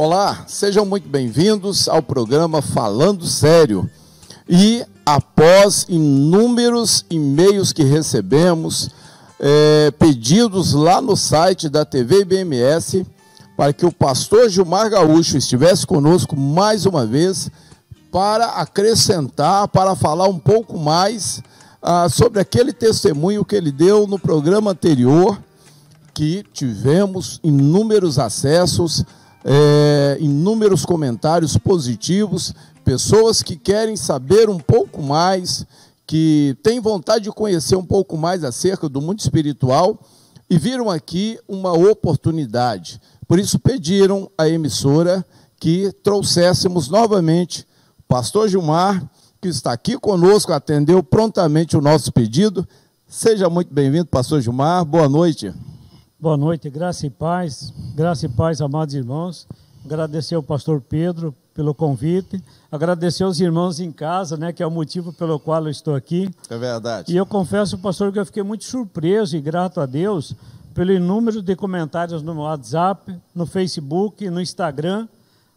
Olá, sejam muito bem-vindos ao programa Falando Sério. E após inúmeros e-mails que recebemos, pedidos lá no site da TV IBMS, para que o pastor Gilmar Gaúcho estivesse conosco mais uma vez, para acrescentar, para falar um pouco mais sobre aquele testemunho que ele deu no programa anterior, que tivemos inúmeros acessos, inúmeros comentários positivos, pessoas que querem saber um pouco mais, que têm vontade de conhecer um pouco mais acerca do mundo espiritual e viram aqui uma oportunidade. Por isso pediram à emissora que trouxéssemos novamente o pastor Gilmar, que está aqui conosco, atendeu prontamente o nosso pedido. Seja muito bem-vindo, pastor Gilmar. Boa noite. Boa noite, graça e paz, amados irmãos. Agradecer ao pastor Pedro pelo convite, agradecer aos irmãos em casa, né, que é o motivo pelo qual eu estou aqui. É verdade. E eu confesso, pastor, que eu fiquei muito surpreso e grato a Deus pelo número de comentários no WhatsApp, no Facebook, no Instagram,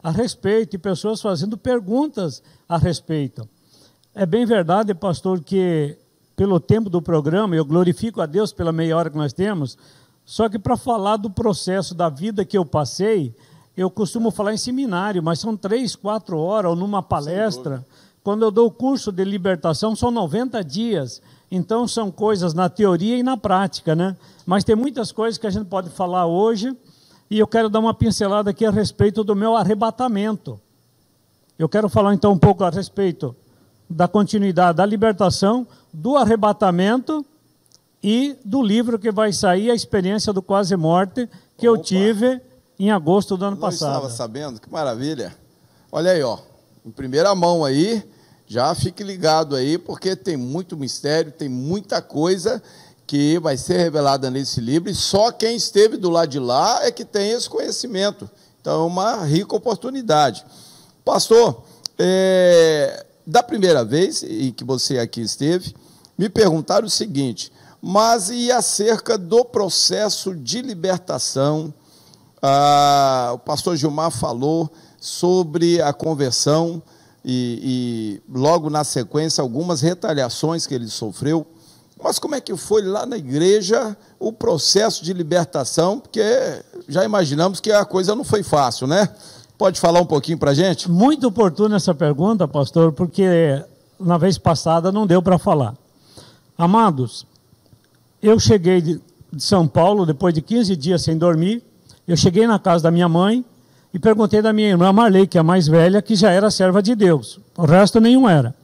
a respeito, e pessoas fazendo perguntas a respeito. É bem verdade, pastor, que pelo tempo do programa, eu glorifico a Deus pela meia hora que nós temos, só que para falar do processo da vida que eu passei, eu costumo falar em seminário, mas são 3, 4 horas, ou numa palestra. Quando eu dou o curso de libertação, são 90 dias. Então, são coisas na teoria e na prática, né? Mas tem muitas coisas que a gente pode falar hoje, e eu quero dar uma pincelada aqui a respeito do meu arrebatamento. Eu quero falar, então, um pouco a respeito da continuidade da libertação, do arrebatamento e do livro que vai sair, A Experiência do Quase Morte, que eu tive em agosto do ano passado. Não estava sabendo? Que maravilha. Olha aí, ó, em primeira mão aí, já fique ligado aí, porque tem muito mistério, tem muita coisa que vai ser revelada nesse livro, e só quem esteve do lado de lá é que tem esse conhecimento. Então, é uma rica oportunidade. Pastor, da primeira vez em que você aqui esteve, me perguntaram o seguinte: mas e acerca do processo de libertação? O pastor Gilmar falou sobre a conversão e logo na sequência algumas retaliações que ele sofreu. Mas como é que foi lá na igreja o processo de libertação? Porque já imaginamos que a coisa não foi fácil, né? Pode falar um pouquinho para a gente? Muito oportuna essa pergunta, pastor, porque na vez passada não deu para falar. Amados, eu cheguei de São Paulo, depois de 15 dias sem dormir, eu cheguei na casa da minha mãe e perguntei da minha irmã Marley, que é a mais velha, que já era serva de Deus. O resto nenhum era.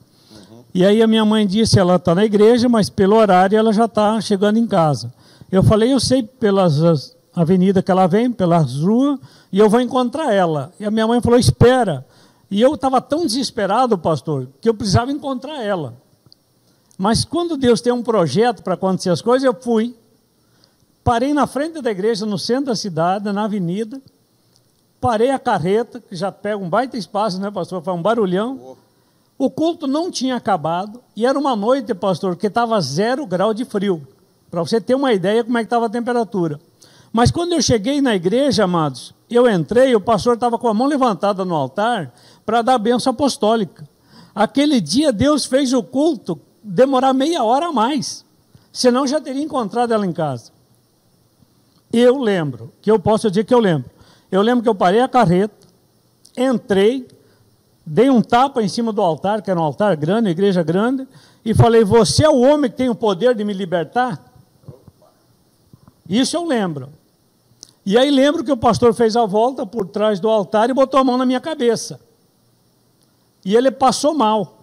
E aí a minha mãe disse, ela está na igreja, mas pelo horário ela já está chegando em casa. Eu falei, eu sei pelas avenidas que ela vem, pelas ruas, e eu vou encontrar ela. E a minha mãe falou, espera. E eu estava tão desesperado, pastor, que eu precisava encontrar ela. Mas quando Deus tem um projeto para acontecer as coisas, eu fui. Parei na frente da igreja, no centro da cidade, na avenida. Parei a carreta, que já pega um baita espaço, né, pastor? Foi um barulhão. O culto não tinha acabado. E era uma noite, pastor, que estava 0 grau de frio. Para você ter uma ideia como é que estava a temperatura. Mas quando eu cheguei na igreja, amados, eu entrei, o pastor estava com a mão levantada no altar para dar a bênção apostólica. Aquele dia, Deus fez o culto demorar meia hora a mais, senão já teria encontrado ela em casa. Eu lembro, que eu posso dizer que eu lembro que eu parei a carreta, entrei, dei um tapa em cima do altar, que era um altar grande, uma igreja grande, e falei, você é o homem que tem o poder de me libertar? Isso eu lembro. E aí lembro que o pastor fez a volta por trás do altar e botou a mão na minha cabeça. E ele passou mal.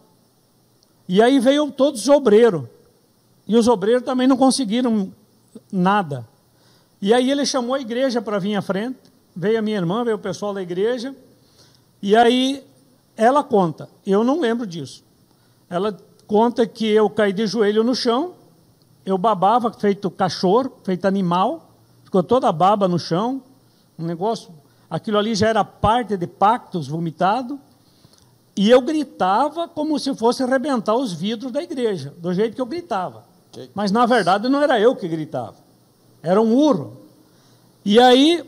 E aí veio todos os obreiros. E os obreiros também não conseguiram nada. E aí ele chamou a igreja para vir à frente. Veio a minha irmã, veio o pessoal da igreja. E aí ela conta. Eu não lembro disso. Ela conta que eu caí de joelho no chão. Eu babava, feito cachorro, feito animal. Ficou toda a baba no chão. Um negócio... Aquilo ali já era parte de pactos vomitado. E eu gritava como se fosse arrebentar os vidros da igreja, do jeito que eu gritava. Mas, na verdade, não era eu que gritava. Era um urro. E aí,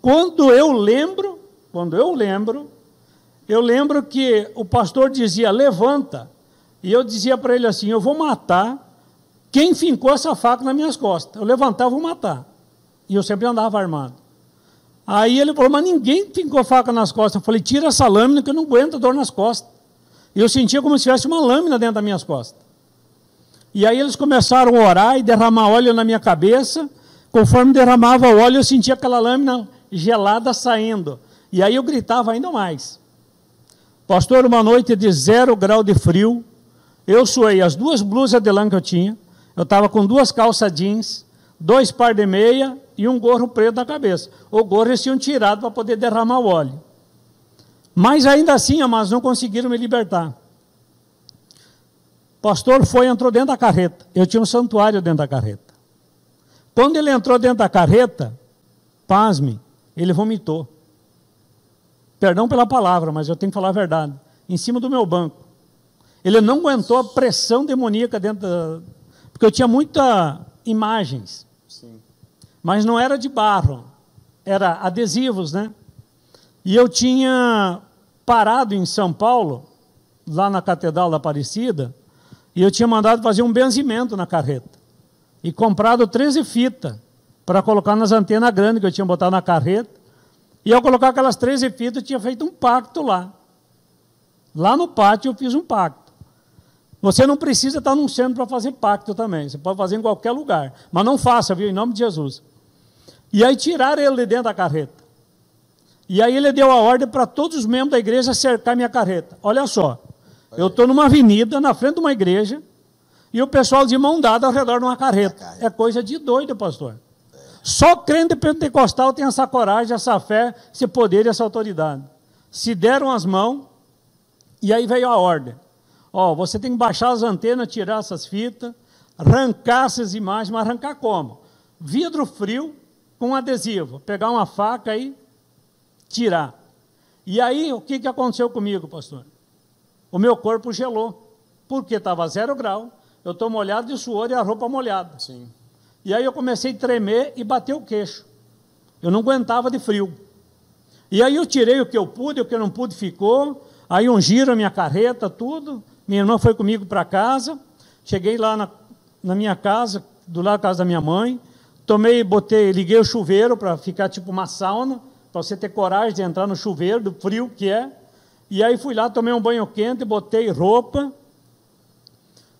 quando eu lembro, quando eu lembro que o pastor dizia, levanta, e eu dizia para ele assim, eu vou matar quem fincou essa faca nas minhas costas. Eu levantava, vou matar. E eu sempre andava armado. Aí ele falou, mas ninguém fincou faca nas costas. Eu falei, tira essa lâmina que eu não aguento dor nas costas. E eu sentia como se tivesse uma lâmina dentro das minhas costas. E aí eles começaram a orar e derramar óleo na minha cabeça. Conforme derramava o óleo, eu sentia aquela lâmina gelada saindo. E aí eu gritava ainda mais. Pastor, uma noite de 0 grau de frio, eu suei as 2 blusas de lã que eu tinha, eu estava com 2 calças jeans, 2 par de meia e um gorro preto na cabeça. O gorro eles tinham tirado para poder derramar o óleo. Mas ainda assim, amados, não conseguiram me libertar. O pastor entrou dentro da carreta. Eu tinha um santuário dentro da carreta. Quando ele entrou dentro da carreta, pasme, ele vomitou. Perdão pela palavra, mas eu tenho que falar a verdade. Em cima do meu banco. Ele não aguentou a pressão demoníaca dentro da... Porque eu tinha muitas imagens. Sim. Mas não era de barro. Era adesivos, né? E eu tinha parado em São Paulo, lá na Catedral da Aparecida, e eu tinha mandado fazer um benzimento na carreta. E comprado 13 fitas para colocar nas antenas grandes que eu tinha botado na carreta. E ao colocar aquelas 13 fitas, eu tinha feito um pacto lá. Lá no pátio eu fiz um pacto. Você não precisa estar num centro para fazer pacto também. Você pode fazer em qualquer lugar. Mas não faça, viu? Em nome de Jesus. E aí tiraram ele de dentro da carreta. E aí ele deu a ordem para todos os membros da igreja cercar minha carreta. Olha só. Eu estou numa avenida, na frente de uma igreja, e o pessoal de mão dada ao redor de uma carreta. É coisa de doido, pastor. Só crente pentecostal tem essa coragem, essa fé, esse poder e essa autoridade. Se deram as mãos, e aí veio a ordem. Ó, você tem que baixar as antenas, tirar essas fitas, arrancar essas imagens, mas arrancar como? Vidro frio com adesivo. Pegar uma faca e tirar. E aí, o que aconteceu comigo, pastor? O meu corpo gelou. Porque estava 0 grau, eu estou molhado de suor e a roupa molhada. Sim. E aí eu comecei a tremer e bater o queixo. Eu não aguentava de frio. E aí eu tirei o que eu pude, o que eu não pude ficou. Aí ungiram a minha carreta, tudo. Minha irmã foi comigo para casa. Cheguei lá na minha casa, do lado da casa da minha mãe. Liguei o chuveiro para ficar tipo uma sauna, para você ter coragem de entrar no chuveiro, do frio que é. E aí fui lá, tomei um banho quente, botei roupa.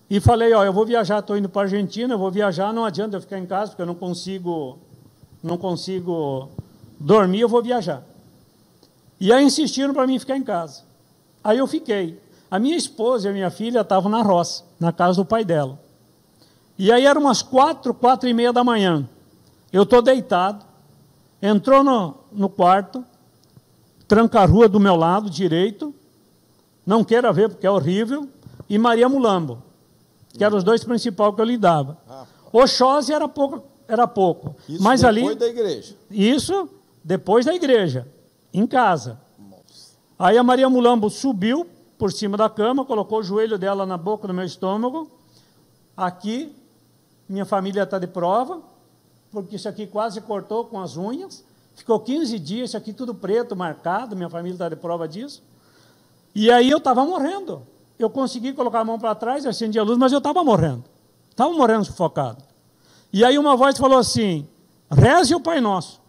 E falei, ó, eu vou viajar, estou indo para a Argentina, eu vou viajar, não adianta eu ficar em casa, porque eu não consigo dormir, eu vou viajar. E aí insistiram para mim ficar em casa. Aí eu fiquei. A minha esposa e a minha filha estavam na roça, na casa do pai dela. E aí eram umas 4h30 da manhã. Eu estou deitado, entrou no quarto, tranca a rua do meu lado direito, não queira ver porque é horrível, e Maria Mulambo, que eram os 2 principais que eu lidava. Oxóssi era pouco. Isso mas depois ali, da igreja? Isso depois da igreja, em casa. Nossa. Aí a Maria Mulambo subiu por cima da cama, colocou o joelho dela na boca do meu estômago. Aqui, minha família está de prova, porque isso aqui quase cortou com as unhas. Ficou 15 dias, isso aqui tudo preto, marcado, minha família está de prova disso. E aí eu estava morrendo. Eu consegui colocar a mão para trás, acendi a luz, mas eu estava morrendo. Estava morrendo sufocado. E aí uma voz falou assim, reze o Pai Nosso.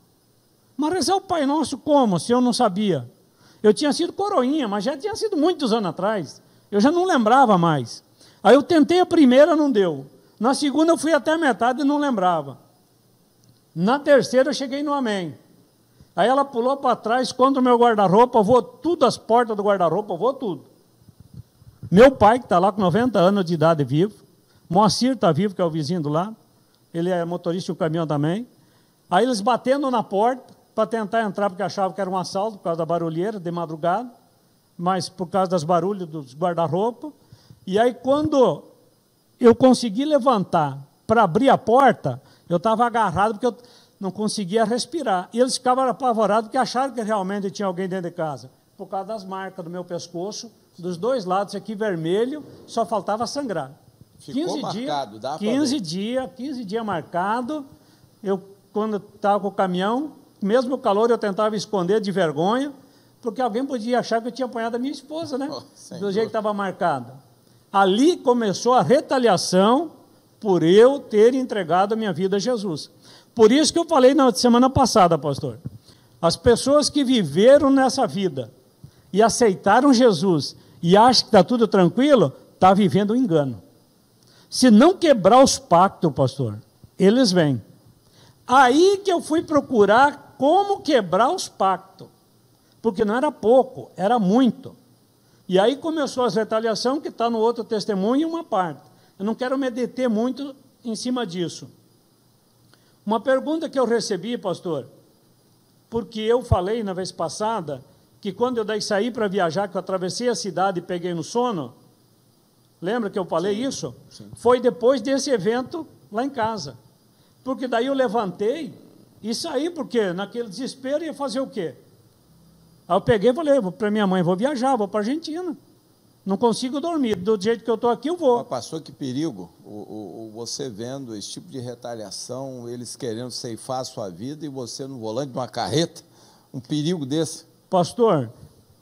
Mas rezar o Pai Nosso como, se eu não sabia? Eu tinha sido coroinha, mas já tinha sido muitos anos atrás. Eu já não lembrava mais. Aí eu tentei a primeira, não deu. Na segunda eu fui até a metade e não lembrava. Na terceira eu cheguei no amém. Aí ela pulou para trás, contra o meu guarda-roupa, voou tudo, as portas do guarda-roupa, voou tudo. Meu pai, que está lá com 90 anos de idade, vivo. Moacir está vivo, que é o vizinho do lado. Ele é motorista de um caminhão também. Aí eles batendo na porta, para tentar entrar, porque achavam que era um assalto, por causa da barulheira, de madrugada, mas por causa das barulhos dos guarda-roupa. E aí, quando eu consegui levantar para abrir a porta, eu estava agarrado, porque eu não conseguia respirar. E eles ficavam apavorados, porque acharam que realmente tinha alguém dentro de casa, por causa das marcas do meu pescoço, dos 2 lados, aqui vermelho, só faltava sangrar. Ficou marcado, dá para ver. 15 dias marcado. Eu, quando estava com o caminhão, mesmo o calor, eu tentava esconder de vergonha, porque alguém podia achar que eu tinha apanhado a minha esposa, né? Do jeito que estava marcado. Ali começou a retaliação por eu ter entregado a minha vida a Jesus. Por isso que eu falei na semana passada, pastor. As pessoas que viveram nessa vida e aceitaram Jesus e acham que está tudo tranquilo, está vivendo um engano. Se não quebrar os pactos, pastor, eles vêm. Aí que eu fui procurar como quebrar os pactos. Porque não era pouco, era muito. E aí começou a retaliação, que está no outro testemunho, em uma parte. Eu não quero me deter muito em cima disso. Uma pergunta que eu recebi, pastor, porque eu falei na vez passada, que quando eu daí saí para viajar, que eu atravessei a cidade e peguei no sono, lembra que eu falei isso? Sim. Foi depois desse evento lá em casa. Porque daí eu levantei e saí, porque naquele desespero ia fazer o quê? Aí eu peguei e falei para minha mãe, vou viajar, vou para a Argentina. Não consigo dormir, do jeito que eu estou aqui eu vou. Mas, pastor, que perigo, você vendo esse tipo de retaliação, eles querendo ceifar a sua vida e você no volante de uma carreta, um perigo desse. Pastor,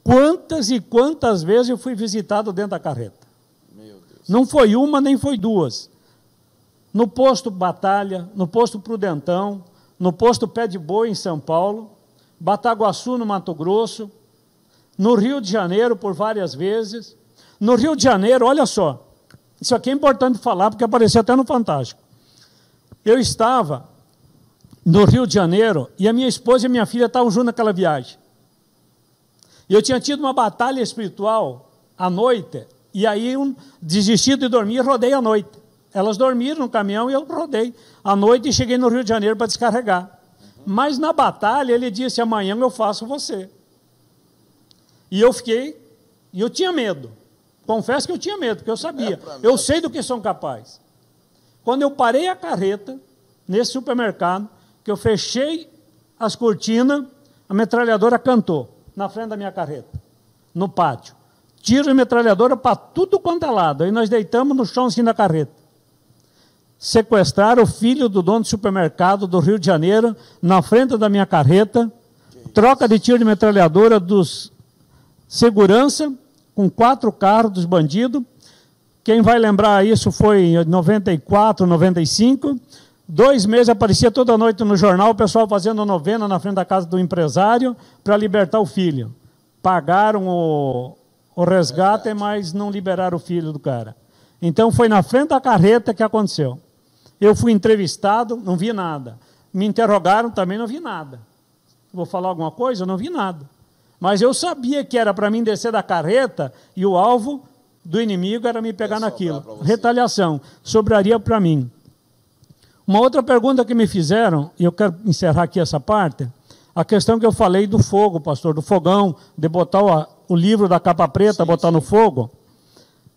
quantas e quantas vezes eu fui visitado dentro da carreta? Meu Deus. Não foi uma, nem foi duas. No posto Batalha, no posto Prudentão, no posto Pé de Boi em São Paulo, Bataguaçu no Mato Grosso, no Rio de Janeiro por várias vezes. No Rio de Janeiro, olha só, isso aqui é importante falar, porque apareceu até no Fantástico. Eu estava no Rio de Janeiro e a minha esposa e a minha filha estavam juntos naquela viagem. E eu tinha tido uma batalha espiritual à noite, e aí eu desisti de dormir e rodei à noite. Elas dormiram no caminhão e eu rodei à noite e cheguei no Rio de Janeiro para descarregar. Mas na batalha ele disse, amanhã eu faço você. E eu fiquei, e eu tinha medo. Confesso que eu tinha medo, porque eu sabia. Eu sei do que são capazes. Quando eu parei a carreta, nesse supermercado, que eu fechei as cortinas, a metralhadora cantou na frente da minha carreta, no pátio. Tiro de metralhadora para tudo quanto é lado. Aí nós deitamos no chão assim da carreta. Sequestraram o filho do dono do supermercado do Rio de Janeiro, na frente da minha carreta, troca de tiro de metralhadora dos segurança, com 4 carros dos bandidos. Quem vai lembrar isso foi em 94, 95. 2 meses aparecia toda noite no jornal o pessoal fazendo novena na frente da casa do empresário para libertar o filho. Pagaram o resgate, mas não liberaram o filho do cara. Então foi na frente da carreta que aconteceu. Eu fui entrevistado, não vi nada. Me interrogaram, também não vi nada. Vou falar alguma coisa? Eu não vi nada. Mas eu sabia que era para mim descer da carreta e o alvo do inimigo era me pegar naquilo. Retaliação, sobraria para mim. Uma outra pergunta que me fizeram, e eu quero encerrar aqui essa parte, a questão que eu falei do fogo, pastor, do fogão, de botar o livro da capa preta, botar no fogo.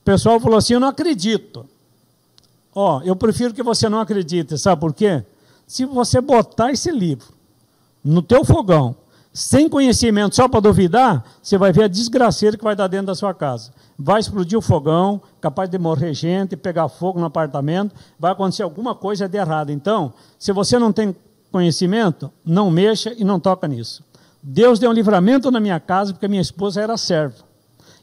O pessoal falou assim, eu não acredito. Eu prefiro que você não acredite, sabe por quê? Se você botar esse livro no teu fogão, sem conhecimento, só para duvidar, você vai ver a desgraceira que vai dar dentro da sua casa. Vai explodir o fogão, capaz de morrer gente, pegar fogo no apartamento, vai acontecer alguma coisa de errado. Então, se você não tem conhecimento, não mexa e não toca nisso. Deus deu um livramento na minha casa, porque minha esposa era serva.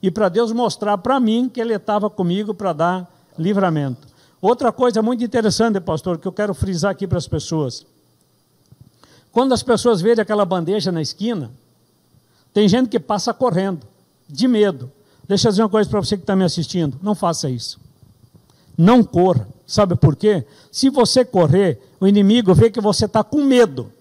E para Deus mostrar para mim que Ele estava comigo para dar livramento. Outra coisa muito interessante, pastor, que eu quero frisar aqui para as pessoas. Quando as pessoas veem aquela bandeja na esquina, tem gente que passa correndo, de medo. Deixa eu dizer uma coisa para você que está me assistindo. Não faça isso. Não corra. Sabe por quê? Se você correr, o inimigo vê que você está com medo.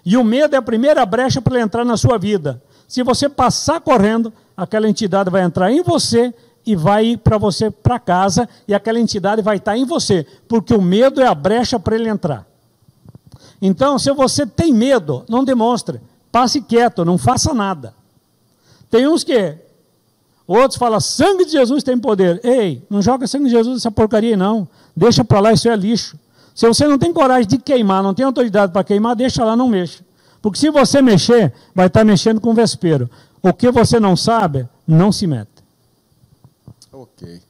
E o medo é a primeira brecha para ele entrar na sua vida. Se você passar correndo, aquela entidade vai entrar em você e vai ir para você para casa, e aquela entidade vai estar em você, porque o medo é a brecha para ele entrar. Então, se você tem medo, não demonstre. Passe quieto, não faça nada. Tem uns que... Outros falam, sangue de Jesus tem poder. Ei, não joga sangue de Jesus nessa porcaria aí, não. Deixa para lá, isso é lixo. Se você não tem coragem de queimar, não tem autoridade para queimar, deixa lá, não mexa. Porque se você mexer, vai estar mexendo com o vespeiro. O que você não sabe, não se mete. Ok.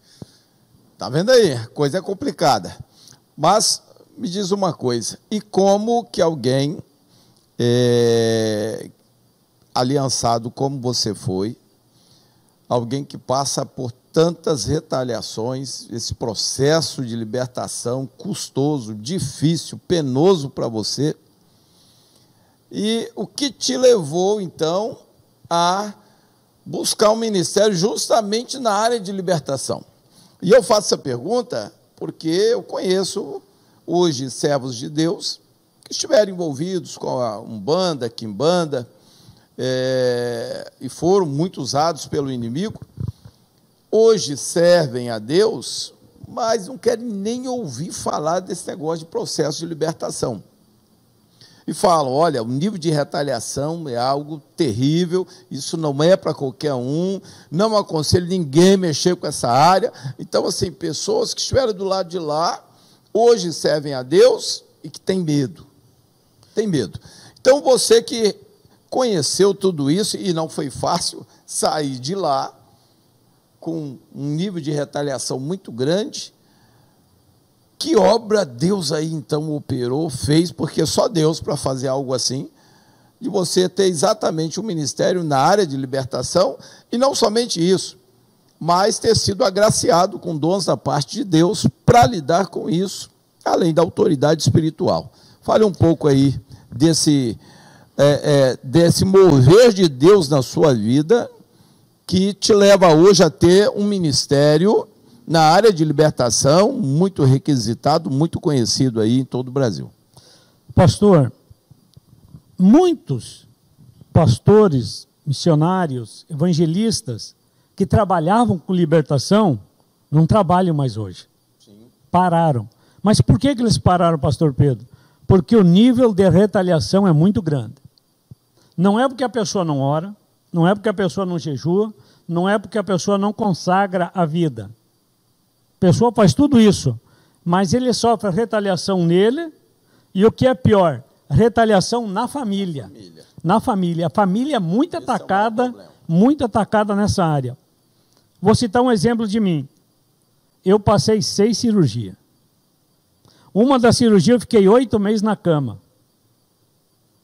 Tá vendo aí? Coisa é complicada. Mas me diz uma coisa. E como que alguém aliançado como você foi, alguém que passa por tantas retaliações, esse processo de libertação custoso, difícil, penoso para você. E o que te levou, então, a buscar um ministério justamente na área de libertação? E eu faço essa pergunta porque eu conheço hoje servos de Deus que estiveram envolvidos com a Umbanda, Quimbanda, e foram muito usados pelo inimigo. Hoje servem a Deus, mas não querem nem ouvir falar desse negócio de processo de libertação. E falam, olha, o nível de retaliação é algo terrível, isso não é para qualquer um, não aconselho ninguém mexer com essa área. Então, assim, pessoas que estiveram do lado de lá, hoje servem a Deus e que têm medo. Tem medo. Então, você que conheceu tudo isso, e não foi fácil sair de lá, com um nível de retaliação muito grande, que obra Deus aí então operou, fez, porque só Deus para fazer algo assim, de você ter exatamente um ministério na área de libertação, e não somente isso, mas ter sido agraciado com dons da parte de Deus para lidar com isso, além da autoridade espiritual. Fale um pouco aí desse mover de Deus na sua vida, que te leva hoje a ter um ministério na área de libertação, muito requisitado, muito conhecido aí em todo o Brasil. Pastor, muitos pastores, missionários, evangelistas que trabalhavam com libertação, não trabalham mais hoje. Sim. Pararam. Mas por que eles pararam, pastor Pedro? Porque o nível de retaliação é muito grande. Não é porque a pessoa não ora, não é porque a pessoa não jejua, não é porque a pessoa não consagra a vida. A pessoa faz tudo isso, mas ele sofre retaliação nele, e o que é pior, retaliação na família. Na família. A família é muito atacada nessa área. Vou citar um exemplo de mim. Eu passei 6 cirurgias. Uma das cirurgias eu fiquei 8 meses na cama.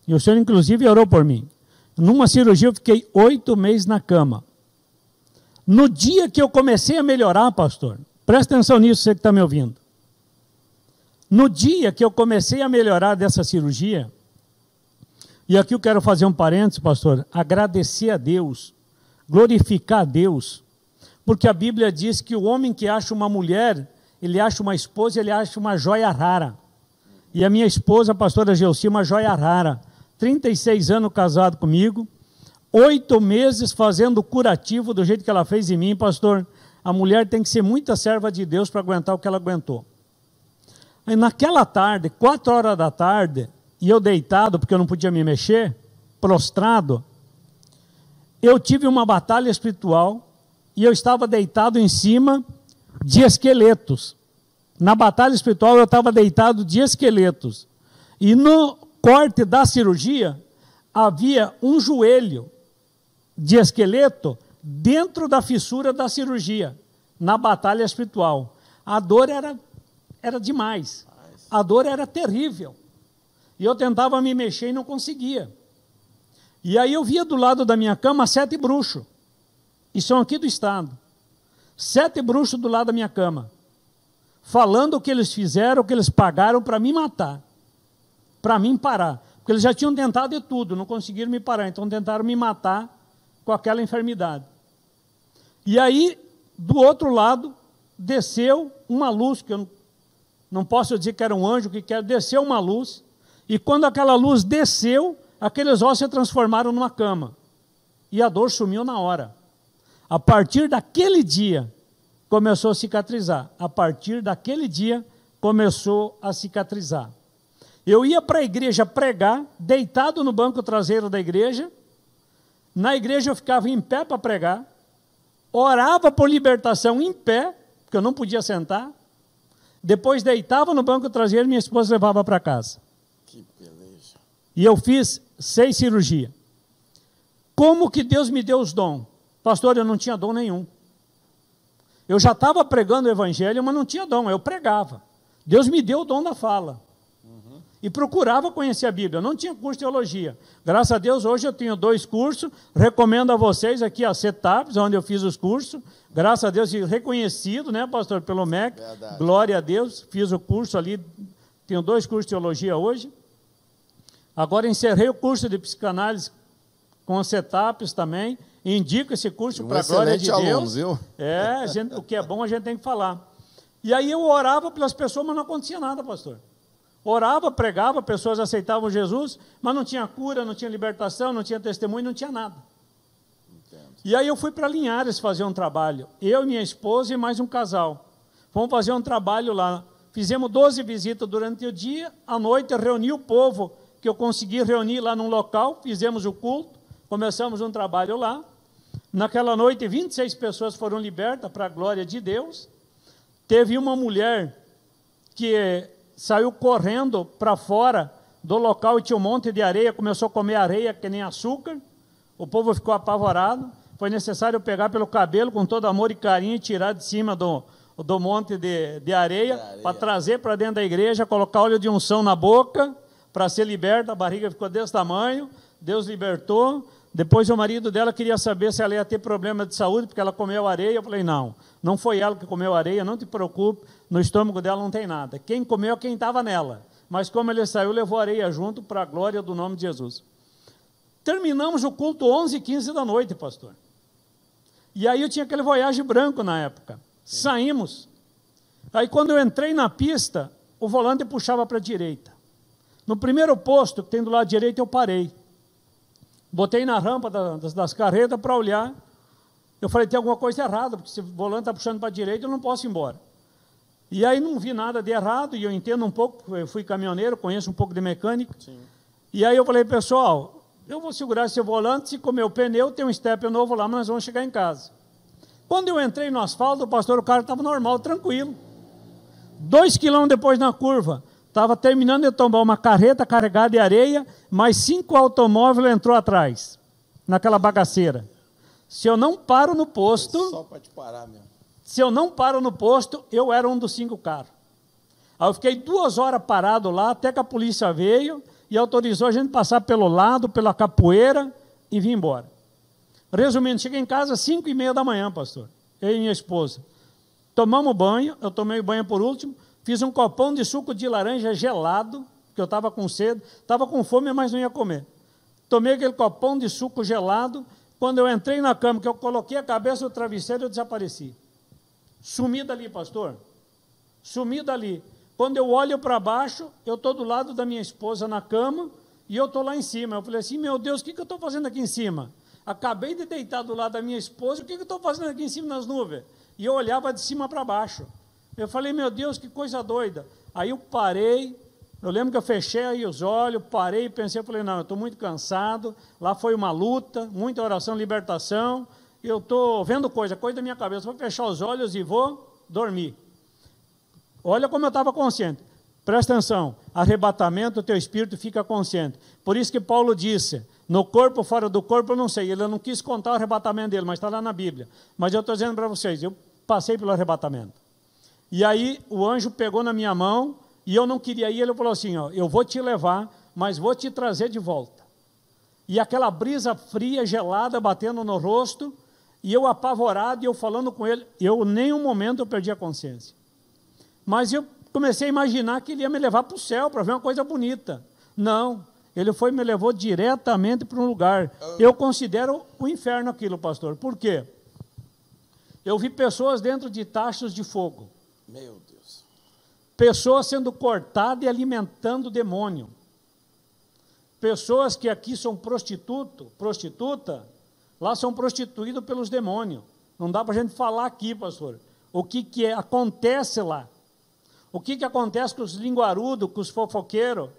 E o senhor, inclusive, orou por mim. Numa cirurgia eu fiquei 8 meses na cama. No dia que eu comecei a melhorar, pastor, presta atenção nisso, você que está me ouvindo. No dia que eu comecei a melhorar dessa cirurgia, e aqui eu quero fazer um parênteses, pastor, agradecer a Deus, glorificar a Deus, porque a Bíblia diz que o homem que acha uma mulher, ele acha uma esposa, ele acha uma joia rara. E a minha esposa, a pastora Gelsi, uma joia rara. 36 anos casado comigo, 8 meses fazendo curativo do jeito que ela fez em mim, pastor. A mulher tem que ser muita serva de Deus para aguentar o que ela aguentou. Aí, naquela tarde, 4 horas da tarde, e eu deitado, porque eu não podia me mexer, prostrado, eu tive uma batalha espiritual, e eu estava deitado em cima de esqueletos. Na batalha espiritual eu estava deitado de esqueletos. E no corte da cirurgia, havia um joelho de esqueleto dentro da fissura da cirurgia, na batalha espiritual. A dor era demais. A dor era terrível. E eu tentava me mexer e não conseguia. E aí eu via do lado da minha cama 7 bruxos. E são aqui do estado. 7 bruxos do lado da minha cama. Falando o que eles fizeram, o que eles pagaram para me matar. Para mim parar. Porque eles já tinham tentado de tudo, não conseguiram me parar. Então tentaram me matar com aquela enfermidade. E aí, do outro lado, desceu uma luz, que eu não posso dizer que era um anjo, que quer, desceu uma luz, e quando aquela luz desceu, aqueles ossos se transformaram numa cama. E a dor sumiu na hora. A partir daquele dia, começou a cicatrizar. A partir daquele dia, começou a cicatrizar. Eu ia para a igreja pregar, deitado no banco traseiro da igreja. Na igreja eu ficava em pé para pregar. Orava por libertação em pé, porque eu não podia sentar. Depois deitava no banco traseiro e minha esposa levava para casa. Que beleza. E eu fiz 6 cirurgias. Como que Deus me deu os dons? Pastor, eu não tinha dom nenhum. Eu já estava pregando o evangelho, mas não tinha dom, eu pregava. Deus me deu o dom da fala. E procurava conhecer a Bíblia, não tinha curso de teologia. Graças a Deus, hoje eu tenho 2 cursos, recomendo a vocês aqui a CETAPS, onde eu fiz os cursos. Graças a Deus, reconhecido, né, pastor, pelo MEC. Verdade. Glória a Deus, fiz o curso ali, tenho 2 cursos de teologia hoje. Agora encerrei o curso de psicanálise com a CETAPS também. Indico esse curso para a glória de Deus. Aluno, viu? O que é bom a gente tem que falar. E aí eu orava pelas pessoas, mas não acontecia nada, pastor. Orava, pregava, pessoas aceitavam Jesus, mas não tinha cura, não tinha libertação, não tinha testemunho, não tinha nada. Entendo. E aí eu fui para Linhares fazer um trabalho. Eu, minha esposa e mais um casal. Fomos fazer um trabalho lá. Fizemos 12 visitas durante o dia. À noite, reuni o povo que eu consegui reunir lá num local. Fizemos o culto, começamos um trabalho lá. Naquela noite, 26 pessoas foram libertas para a glória de Deus. Teve uma mulher que saiu correndo para fora do local e tinha um monte de areia, começou a comer areia que nem açúcar. O povo ficou apavorado. Foi necessário pegar pelo cabelo com todo amor e carinho e tirar de cima do monte de areia para trazer para dentro da igreja, colocar óleo de unção na boca para ser liberta. A barriga ficou desse tamanho, Deus libertou. Depois o marido dela queria saber se ela ia ter problema de saúde, porque ela comeu areia. Eu falei, não foi ela que comeu areia, não te preocupe, no estômago dela não tem nada. Quem comeu é quem estava nela. Mas como ele saiu, levou areia junto para a glória do nome de Jesus. Terminamos o culto 11h15 da noite, pastor. E aí eu tinha aquele Voyage branco na época. Sim. Saímos. Aí quando eu entrei na pista, o volante puxava para a direita. No primeiro posto, que tem do lado direito, eu parei. Botei na rampa das carretas para olhar. Eu falei, tem alguma coisa errada, porque se o volante está puxando para a direita, eu não posso ir embora. E aí não vi nada de errado, e eu entendo um pouco, eu fui caminhoneiro, conheço um pouco de mecânica. Sim. E aí eu falei, pessoal, eu vou segurar esse volante, se comer o pneu, tem um step novo lá, mas nós vamos chegar em casa. Quando eu entrei no asfalto, o carro estava normal, tranquilo. 2 quilômetros depois na curva, estava terminando de tombar uma carreta carregada de areia, mais 5 automóveis entrou atrás, naquela bagaceira. Se eu não paro no posto... Só para te parar mesmo. Se eu não paro no posto, eu era um dos 5 carros. Aí eu fiquei 2 horas parado lá, até que a polícia veio e autorizou a gente passar pelo lado, pela capoeira e vir embora. Resumindo, cheguei em casa às 5h30 da manhã, pastor. Eu e minha esposa. Tomamos banho, eu tomei o banho por último, fiz um copão de suco de laranja gelado, porque eu estava com sede, estava com fome, mas não ia comer. Tomei aquele copão de suco gelado. Quando eu entrei na cama, que eu coloquei a cabeça no travesseiro, eu desapareci. Sumi dali, pastor. Sumi dali. Quando eu olho para baixo, eu estou do lado da minha esposa na cama e eu estou lá em cima. Eu falei assim, meu Deus, o que eu estou fazendo aqui em cima? Acabei de deitar do lado da minha esposa, o que eu estou fazendo aqui em cima nas nuvens? E eu olhava de cima para baixo. Eu falei, meu Deus, que coisa doida. Aí eu parei, eu lembro que eu fechei aí os olhos, parei e pensei, eu falei, não, eu estou muito cansado, lá foi uma luta, muita oração, libertação, eu estou vendo coisa da minha cabeça, vou fechar os olhos e vou dormir. Olha como eu estava consciente. Presta atenção, arrebatamento, o teu espírito fica consciente. Por isso que Paulo disse, no corpo, fora do corpo, eu não sei, ele não quis contar o arrebatamento dele, mas está lá na Bíblia. Mas eu estou dizendo para vocês, eu passei pelo arrebatamento. E aí o anjo pegou na minha mão, e eu não queria ir, ele falou assim, ó, eu vou te levar, mas vou te trazer de volta. E aquela brisa fria, gelada, batendo no rosto, e eu apavorado, e eu falando com ele, eu nenhum momento eu perdi a consciência. Mas eu comecei a imaginar que ele ia me levar para o céu, para ver uma coisa bonita. Não, ele me levou diretamente para um lugar. Eu considero o inferno aquilo, pastor. Por quê? Eu vi pessoas dentro de tachos de fogo. Meu Deus. Pessoas sendo cortadas e alimentando o demônio. Pessoas que aqui são prostituta, lá são prostituídos pelos demônios. Não dá para a gente falar aqui, pastor, o que acontece lá. O que acontece com os linguarudos, com os fofoqueiros.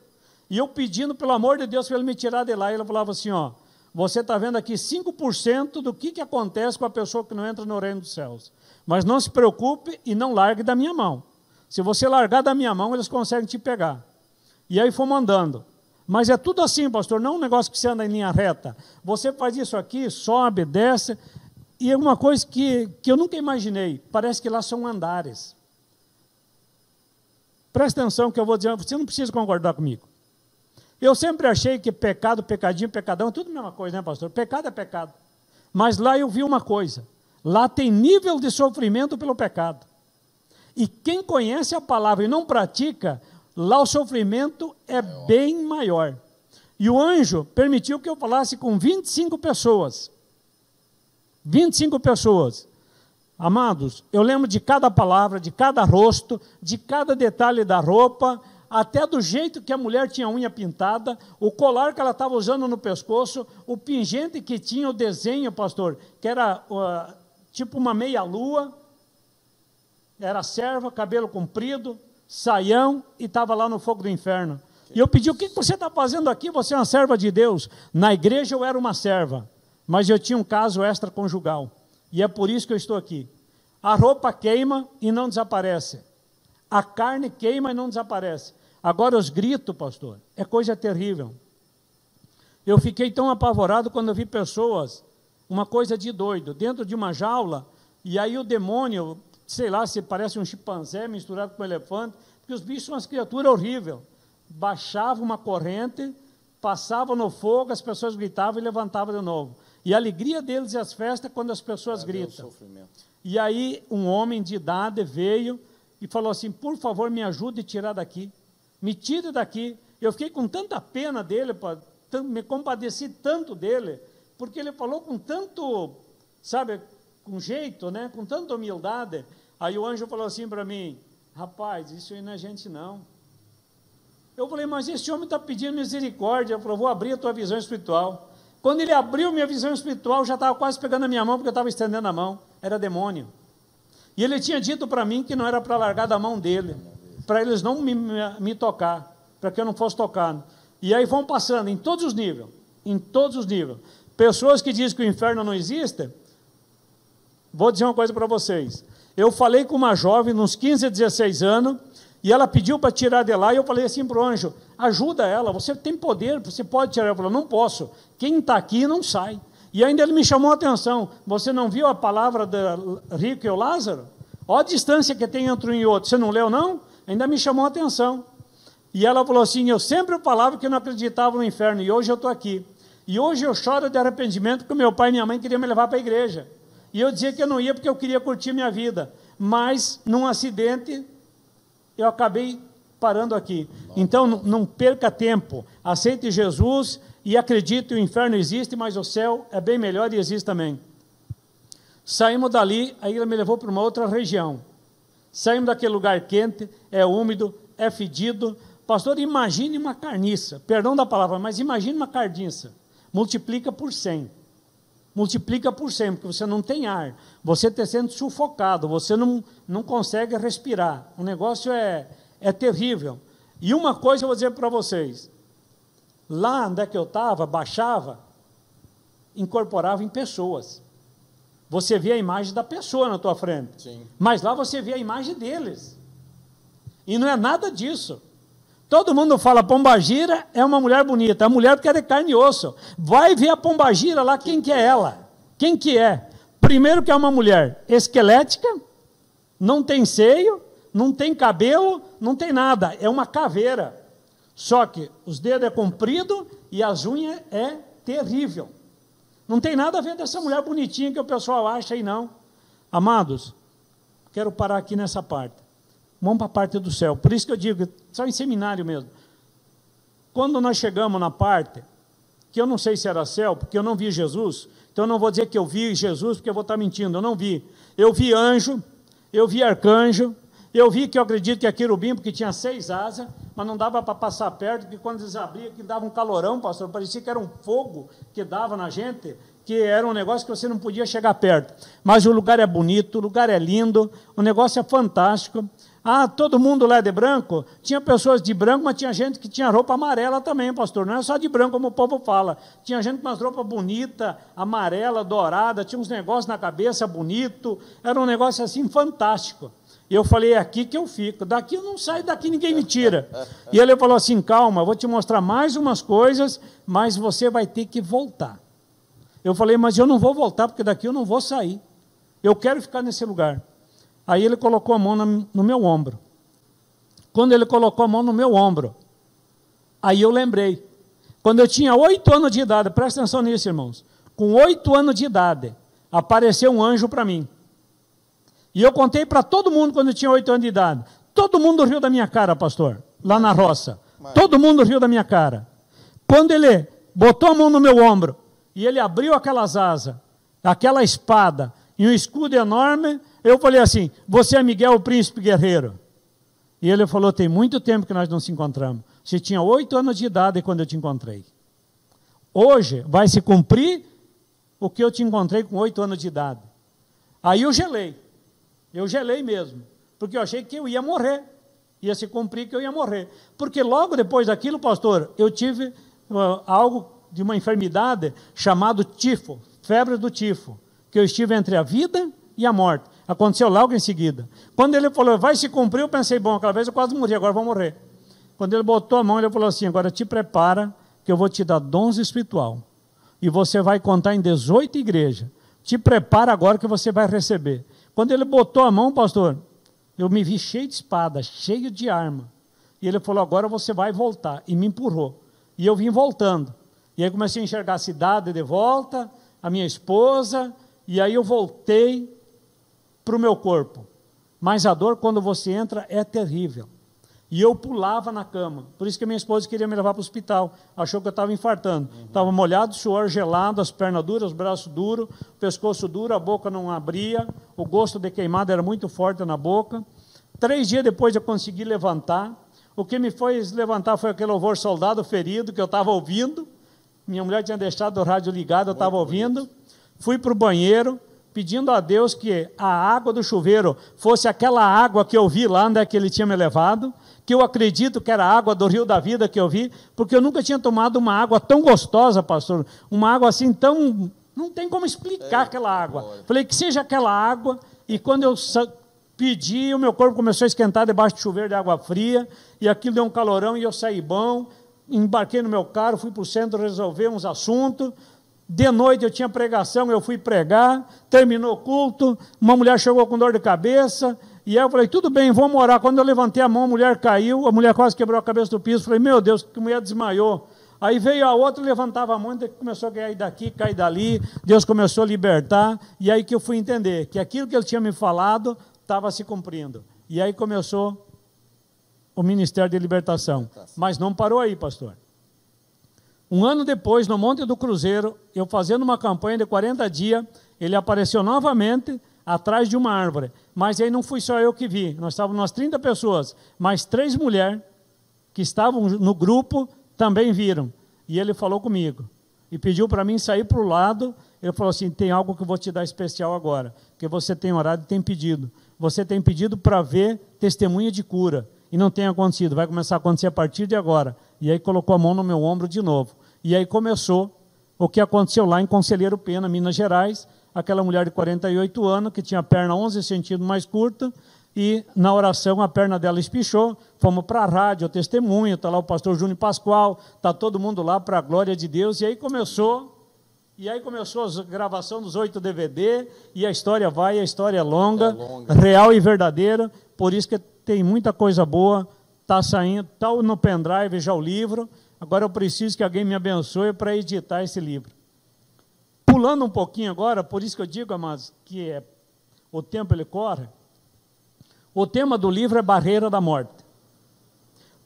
E eu pedindo, pelo amor de Deus, para ele me tirar de lá. E ele falava assim, ó, você está vendo aqui 5% do que acontece com a pessoa que não entra no reino dos céus. Mas não se preocupe e não largue da minha mão. Se você largar da minha mão, eles conseguem te pegar. E aí fomos andando. Mas é tudo assim, pastor, não é um negócio que você anda em linha reta. Você faz isso aqui, sobe, desce. E é uma coisa que eu nunca imaginei. Parece que lá são andares. Presta atenção que eu vou dizer, você não precisa concordar comigo. Eu sempre achei que pecado, pecadinho, pecadão, é tudo a mesma coisa, né, pastor? Pecado é pecado. Mas lá eu vi uma coisa, lá tem nível de sofrimento pelo pecado. E quem conhece a palavra e não pratica, lá o sofrimento é bem maior. E o anjo permitiu que eu falasse com 25 pessoas. 25 pessoas. Amados, eu lembro de cada palavra, de cada rosto, de cada detalhe da roupa, até do jeito que a mulher tinha a unha pintada, o colar que ela estava usando no pescoço, o pingente que tinha o desenho, pastor, que era tipo uma meia-lua, era serva, cabelo comprido, saião, e estava lá no fogo do inferno. E eu pedi, o que você está fazendo aqui? Você é uma serva de Deus. Na igreja eu era uma serva, mas eu tinha um caso extraconjugal, e é por isso que eu estou aqui. A roupa queima e não desaparece. A carne queima e não desaparece. Agora os gritos, pastor, é coisa terrível. Eu fiquei tão apavorado quando eu vi pessoas, uma coisa de doido, dentro de uma jaula, e aí o demônio, sei lá, se parece um chimpanzé misturado com um elefante, porque os bichos são umas criaturas horríveis. Baixava uma corrente, passava no fogo, as pessoas gritavam e levantavam de novo. E a alegria deles e as festas é quando as pessoas gritam. E aí um homem de idade veio e falou assim, por favor, me ajude a tirar daqui. Me tire daqui. Eu fiquei com tanta pena dele, me compadeci tanto dele, porque ele falou com tanto, sabe, com jeito, né, com tanta humildade. Aí o anjo falou assim para mim, rapaz, isso aí não é gente não. Eu falei, mas esse homem está pedindo misericórdia. Ele falou, vou abrir a tua visão espiritual. Quando ele abriu minha visão espiritual, já estava quase pegando a minha mão, porque eu estava estendendo a mão. Era demônio. E ele tinha dito para mim que não era para largar da mão dele, para eles não me tocar, para que eu não fosse tocado. E aí vão passando em todos os níveis, em todos os níveis. Pessoas que dizem que o inferno não existe, vou dizer uma coisa para vocês. Eu falei com uma jovem, uns 15, 16 anos, e ela pediu para tirar de lá, e eu falei assim para o anjo, ajuda ela, você tem poder, você pode tirar. Ela falou, não posso, quem está aqui não sai. E ainda ele me chamou a atenção, você não viu a palavra do rico e o Lázaro? Olha a distância que tem entre um e outro, você não leu não? Ainda me chamou a atenção. E ela falou assim, eu sempre falava que não acreditava no inferno, e hoje eu estou aqui. E hoje eu choro de arrependimento, porque meu pai e minha mãe queriam me levar para a igreja. E eu dizia que eu não ia porque eu queria curtir minha vida. Mas, num acidente, eu acabei parando aqui. Então, não perca tempo. Aceite Jesus e acredite, o inferno existe, mas o céu é bem melhor e existe também. Saímos dali, aí ele me levou para uma outra região. Saímos daquele lugar quente, é úmido, é fedido. Pastor, imagine uma carniça, perdão da palavra, mas imagine uma carniça. Multiplica por 100. Multiplica por 100, porque você não tem ar. Você está sendo sufocado, você não consegue respirar. O negócio é terrível. E uma coisa eu vou dizer para vocês. Lá onde é que eu estava, baixava, incorporava em pessoas. Você vê a imagem da pessoa na tua frente. Sim. Mas lá você vê a imagem deles. E não é nada disso. Todo mundo fala, pombagira é uma mulher bonita. A mulher porque é de carne e osso. Vai ver a pombagira lá, quem que é ela? Quem que é? Primeiro que é uma mulher esquelética, não tem seio, não tem cabelo, não tem nada. É uma caveira. Só que os dedos é comprido e as unhas é terrível. Não tem nada a ver dessa mulher bonitinha que o pessoal acha aí, não. Amados, quero parar aqui nessa parte. Vamos para a parte do céu. Por isso que eu digo, só em seminário mesmo. Quando nós chegamos na parte, que eu não sei se era céu, porque eu não vi Jesus, então eu não vou dizer que eu vi Jesus, porque eu vou estar mentindo, eu não vi. Eu vi anjo, eu vi arcanjo, eu vi que eu acredito que é querubim, porque tinha 6 asas, mas não dava para passar perto, porque quando eles abriam, que dava um calorão, pastor, parecia que era um fogo que dava na gente, que era um negócio que você não podia chegar perto. Mas o lugar é bonito, o lugar é lindo, o negócio é fantástico. Ah, todo mundo lá é de branco? Tinha pessoas de branco, mas tinha gente que tinha roupa amarela também, pastor. Não é só de branco, como o povo fala. Tinha gente com umas roupas bonitas, amarela, dourada, tinha uns negócios na cabeça bonito. Era um negócio assim fantástico. E eu falei, é aqui que eu fico. Daqui eu não saio, daqui ninguém me tira. E ele falou assim, calma, vou te mostrar mais umas coisas, mas você vai ter que voltar. Eu falei, mas eu não vou voltar, porque daqui eu não vou sair. Eu quero ficar nesse lugar. Aí ele colocou a mão no meu ombro. Quando ele colocou a mão no meu ombro, aí eu lembrei. Quando eu tinha 8 anos de idade, presta atenção nisso, irmãos. Com 8 anos de idade, apareceu um anjo para mim. E eu contei para todo mundo quando eu tinha 8 anos de idade. Todo mundo riu da minha cara, pastor, lá na roça. Todo mundo riu da minha cara. Quando ele botou a mão no meu ombro e ele abriu aquelas asas, aquela espada e um escudo enorme, eu falei assim: você é Miguel, o príncipe guerreiro. E ele falou: tem muito tempo que nós não se encontramos. Você tinha 8 anos de idade quando eu te encontrei. Hoje vai se cumprir o que eu te encontrei com 8 anos de idade. Aí eu gelei mesmo, porque eu achei que eu ia morrer, ia se cumprir que eu ia morrer. Porque logo depois daquilo, pastor, eu tive algo de uma enfermidade chamado tifo, febre do tifo, que eu estive entre a vida e a morte. Aconteceu logo em seguida. Quando ele falou: vai se cumprir, eu pensei: bom, aquela vez eu quase morri, agora eu vou morrer. Quando ele botou a mão, ele falou assim: agora te prepara, que eu vou te dar dons espiritual. E você vai contar em 18 igrejas. Te prepara agora que você vai receber. Quando ele botou a mão, pastor, eu me vi cheio de espada, cheio de arma. E ele falou: agora você vai voltar. E me empurrou. E eu vim voltando. E aí comecei a enxergar a cidade de volta, a minha esposa, e aí eu voltei para o meu corpo. Mas a dor, quando você entra, é terrível. E eu pulava na cama. Por isso que minha esposa queria me levar para o hospital. Achou que eu estava infartando. Estava molhado, suor gelado, as pernas duras, os braços duros, o pescoço duro, a boca não abria, o gosto de queimado era muito forte na boca. 3 dias depois eu consegui levantar. O que me fez levantar foi aquele louvor Soldado Ferido, que eu estava ouvindo. Minha mulher tinha deixado o rádio ligado, eu estava ouvindo. Fui para o banheiro, pedindo a Deus que a água do chuveiro fosse aquela água que eu vi lá onde é que ele tinha me levado, que eu acredito que era a água do Rio da Vida que eu vi, porque eu nunca tinha tomado uma água tão gostosa, pastor, uma água assim tão... não tem como explicar aquela água. Falei que seja aquela água, e quando eu pedi, o meu corpo começou a esquentar debaixo do chuveiro de água fria, e aquilo deu um calorão e eu saí bom, embarquei no meu carro, fui para o centro resolver uns assuntos. De noite eu tinha pregação, eu fui pregar, terminou o culto, uma mulher chegou com dor de cabeça, e aí eu falei: tudo bem, vamos orar. Quando eu levantei a mão, a mulher caiu, a mulher quase quebrou a cabeça do piso. Falei: meu Deus, que mulher desmaiou. Aí veio a outra, levantava a mão, começou a cair daqui, cair dali, Deus começou a libertar, e aí que eu fui entender que aquilo que ele tinha me falado estava se cumprindo. E aí começou o ministério de libertação. Mas não parou aí, pastor. Um ano depois, no Monte do Cruzeiro, eu fazendo uma campanha de 40 dias, ele apareceu novamente atrás de uma árvore. Mas aí não fui só eu que vi, nós estávamos umas 30 pessoas, mas 3 mulheres que estavam no grupo também viram. E ele falou comigo, e pediu para mim sair para o lado. Ele falou assim: tem algo que eu vou te dar especial agora, que você tem orado e tem pedido. Você tem pedido para ver testemunha de cura, e não tem acontecido, vai começar a acontecer a partir de agora. E aí colocou a mão no meu ombro de novo. E aí começou o que aconteceu lá em Conselheiro Pena, Minas Gerais, aquela mulher de 48 anos, que tinha a perna 11 centímetros mais curta, e na oração a perna dela espichou. Fomos para a rádio, o testemunho, está lá o pastor Júnior Pascoal, está todo mundo lá para a glória de Deus. E aí começou a gravação dos 8 DVD, e a história vai, a história é longa, real e verdadeira. Por isso que tem muita coisa boa, está saindo, está no pendrive já o livro. Agora eu preciso que alguém me abençoe para editar esse livro. Pulando um pouquinho agora, por isso que eu digo, amados, que o tempo ele corre. O tema do livro é Barreira da Morte.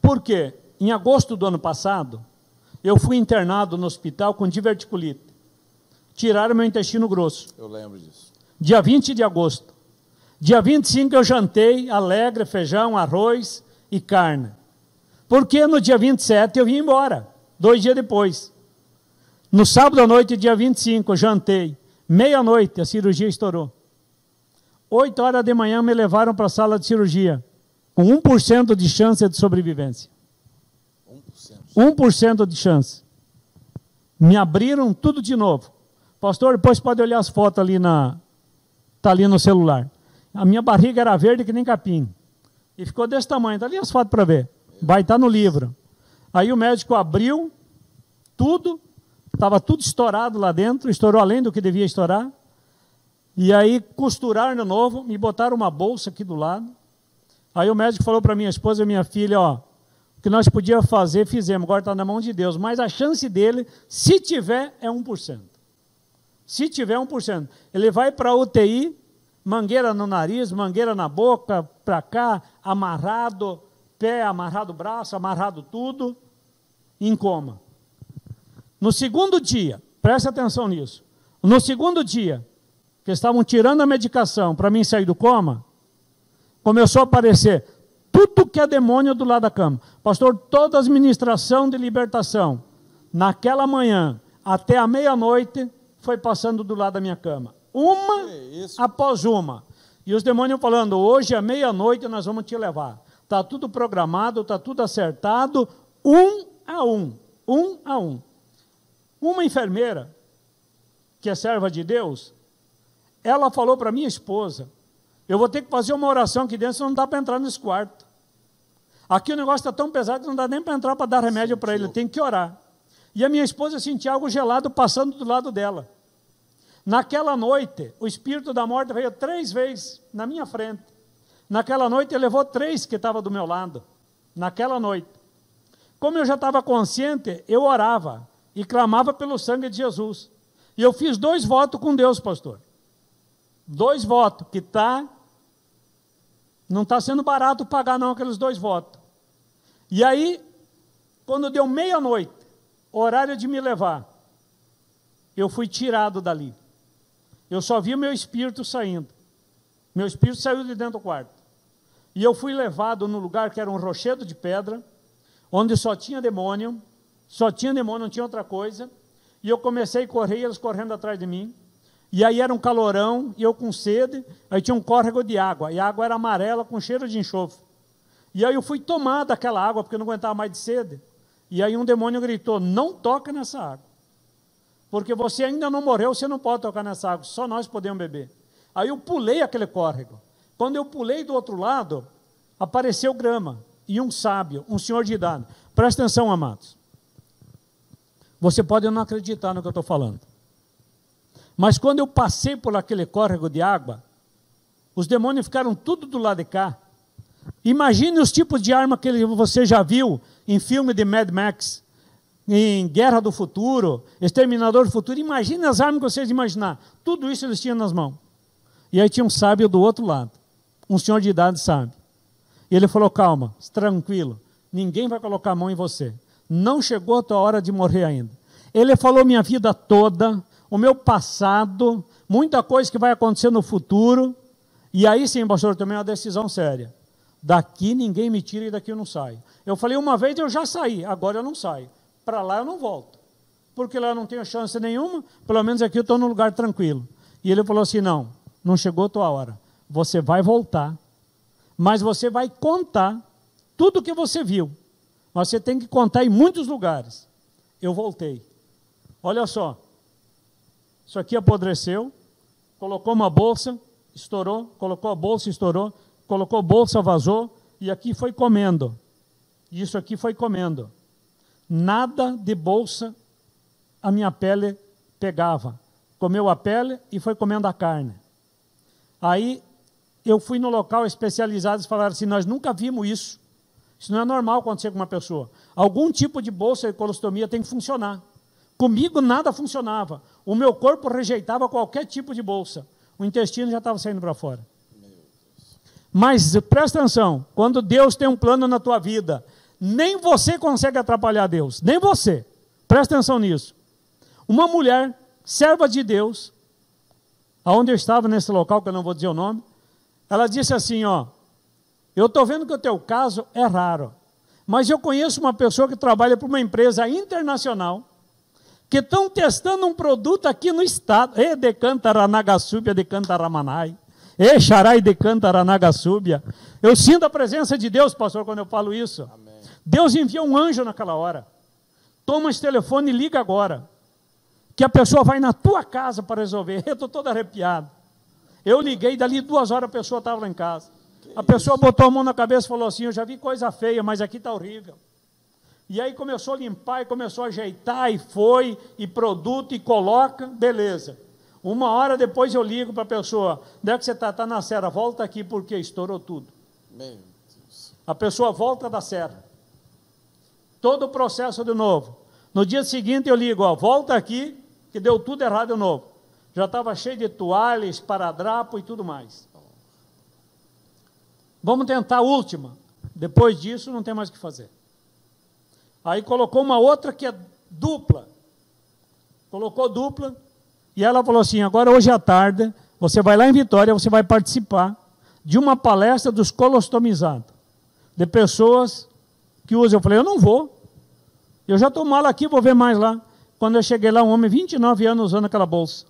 Por quê? Em agosto do ano passado, eu fui internado no hospital com diverticulite. Tiraram meu intestino grosso. Eu lembro disso. Dia 20 de agosto. Dia 25 eu jantei alegre, feijão, arroz e carne. Porque no dia 27 eu vim embora, 2 dias depois. No sábado à noite, dia 25, eu jantei. Meia-noite, a cirurgia estourou. 8 horas da manhã me levaram para a sala de cirurgia, com 1% de chance de sobrevivência. 1% de chance. Me abriram tudo de novo. Pastor, depois pode olhar as fotos ali tá ali no celular. A minha barriga era verde que nem capim. E ficou desse tamanho, está ali as fotos para ver. Vai estar no livro. Aí o médico abriu tudo, estava tudo estourado lá dentro, estourou além do que devia estourar. E aí costuraram de novo, me botaram uma bolsa aqui do lado. Aí o médico falou para minha esposa e minha filha: ó, o que nós podíamos fazer, fizemos. Agora está na mão de Deus. Mas a chance dele, se tiver, é 1%. Se tiver 1%. Ele vai para a UTI, mangueira no nariz, mangueira na boca, para cá, amarrado, pé, amarrado braço, amarrado tudo, em coma. No segundo dia, preste atenção nisso, no segundo dia, que estavam tirando a medicação para mim sair do coma, começou a aparecer tudo que é demônio do lado da cama. Pastor, toda a administração de libertação, naquela manhã, até a meia-noite, foi passando do lado da minha cama. Uma após uma. E os demônios falando, hoje à meia-noite nós vamos te levar. Está tudo programado, está tudo acertado, um a um. Uma enfermeira, que é serva de Deus, ela falou para minha esposa, eu vou ter que fazer uma oração aqui dentro, senão não dá para entrar nesse quarto. Aqui o negócio está tão pesado que não dá nem para entrar para dar remédio para ele, tem que orar. E a minha esposa sentia algo gelado passando do lado dela. Naquela noite, o espírito da morte veio 3 vezes na minha frente. Naquela noite, ele levou 3 que estavam do meu lado. Naquela noite. Como eu já estava consciente, eu orava e clamava pelo sangue de Jesus. E eu fiz 2 votos com Deus, pastor. 2 votos, que não está sendo barato pagar não aqueles 2 votos. E aí, quando deu meia-noite, horário de me levar, eu fui tirado dali. Eu só vi o meu espírito saindo. Meu espírito saiu de dentro do quarto. E eu fui levado num lugar que era um rochedo de pedra, onde só tinha demônio, não tinha outra coisa. E eu comecei a correr, eles correndo atrás de mim. E aí era um calorão, e eu com sede, aí tinha um córrego de água, e a água era amarela com cheiro de enxofre. E aí eu fui tomar daquela água, porque eu não aguentava mais de sede. E aí um demônio gritou, não toca nessa água. Porque você ainda não morreu, você não pode tocar nessa água, só nós podemos beber. Aí eu pulei aquele córrego. Quando eu pulei do outro lado, apareceu grama, e um sábio, um senhor de idade. Presta atenção, amados. Você pode não acreditar no que eu estou falando. Mas quando eu passei por aquele córrego de água, os demônios ficaram tudo do lado de cá. Imagine os tipos de arma que você já viu em filme de Mad Max, em Guerra do Futuro, Exterminador do Futuro. Imagine as armas que vocês imaginar. Tudo isso eles tinham nas mãos. E aí tinha um sábio do outro lado, um senhor de idade sábio. E ele falou, calma, tranquilo, ninguém vai colocar a mão em você. Não chegou a tua hora de morrer ainda. Ele falou minha vida toda, o meu passado, muita coisa que vai acontecer no futuro. E aí sim, pastor, eu tomei uma decisão séria. Daqui ninguém me tira e daqui eu não saio. Eu falei, uma vez eu já saí, agora eu não saio. Para lá eu não volto. Porque lá eu não tenho chance nenhuma, pelo menos aqui eu estou num lugar tranquilo. E ele falou assim, não chegou a tua hora. Você vai voltar, mas você vai contar tudo o que você viu. Mas você tem que contar em muitos lugares. Eu voltei. Olha só. Isso aqui apodreceu, colocou uma bolsa, estourou, colocou a bolsa, estourou, colocou a bolsa, vazou, e aqui foi comendo. Isso aqui foi comendo. Nada de bolsa a minha pele pegava. Comeu a pele e foi comendo a carne. Aí eu fui no local especializado e falaram assim, nós nunca vimos isso. Isso não é normal acontecer com uma pessoa. Algum tipo de bolsa de colostomia tem que funcionar. Comigo nada funcionava. O meu corpo rejeitava qualquer tipo de bolsa. O intestino já estava saindo para fora. Mas presta atenção, quando Deus tem um plano na tua vida, nem você consegue atrapalhar Deus, nem você. Presta atenção nisso. Uma mulher, serva de Deus, aonde eu estava nesse local, que eu não vou dizer o nome, ela disse assim, eu estou vendo que o teu caso é raro, mas eu conheço uma pessoa que trabalha para uma empresa internacional, que estão testando um produto aqui no estado, de Cantaranagasúbia, de Cantaramanai, Xarai de Cantaranagasúbia. Eu sinto a presença de Deus, pastor, quando eu falo isso. Amém. Deus envia um anjo naquela hora. Toma esse telefone e liga agora. Que a pessoa vai na tua casa para resolver. Eu estou todo arrepiado. Eu liguei, dali 2 horas a pessoa estava lá em casa. A pessoa botou a mão na cabeça e falou assim, eu já vi coisa feia, mas aqui está horrível. E aí começou a limpar, e começou a ajeitar, e foi, e produto, e coloca, beleza. 1 hora depois eu ligo para a pessoa, onde é que você está? Está na serra, volta aqui porque estourou tudo. Meu Deus. A pessoa volta da serra. todo o processo de novo. No dia seguinte eu ligo, ó, volta aqui, que deu tudo errado de novo. Já estava cheio de toalha, esparadrapo e tudo mais. Vamos tentar a última. Depois disso não tem mais o que fazer. Aí colocou uma outra que é dupla. Colocou dupla e ela falou assim, agora hoje à tarde, você vai lá em Vitória, você vai participar de uma palestra dos colostomizados, de pessoas que usam. Eu falei, eu não vou. Eu já estou mal aqui, vou ver mais lá. Quando eu cheguei lá, um homem, 29 anos, usando aquela bolsa.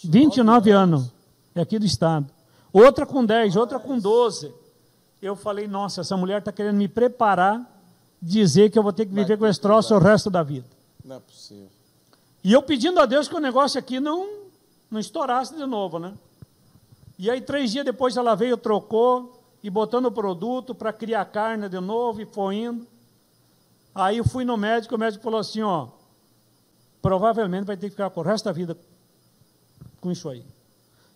29 anos. É aqui do estado. Outra com 10, outra com 12. Eu falei, nossa, essa mulher está querendo me preparar, dizer que eu vou ter que viver com esse troço o resto da vida. Não é possível. E eu pedindo a Deus que o negócio aqui não estourasse de novo, né? E aí 3 dias depois ela veio, trocou, e botando o produto para criar carne de novo, e foi indo. Aí eu fui no médico, o médico falou assim, ó, provavelmente vai ter que ficar com o resto da vida com isso aí.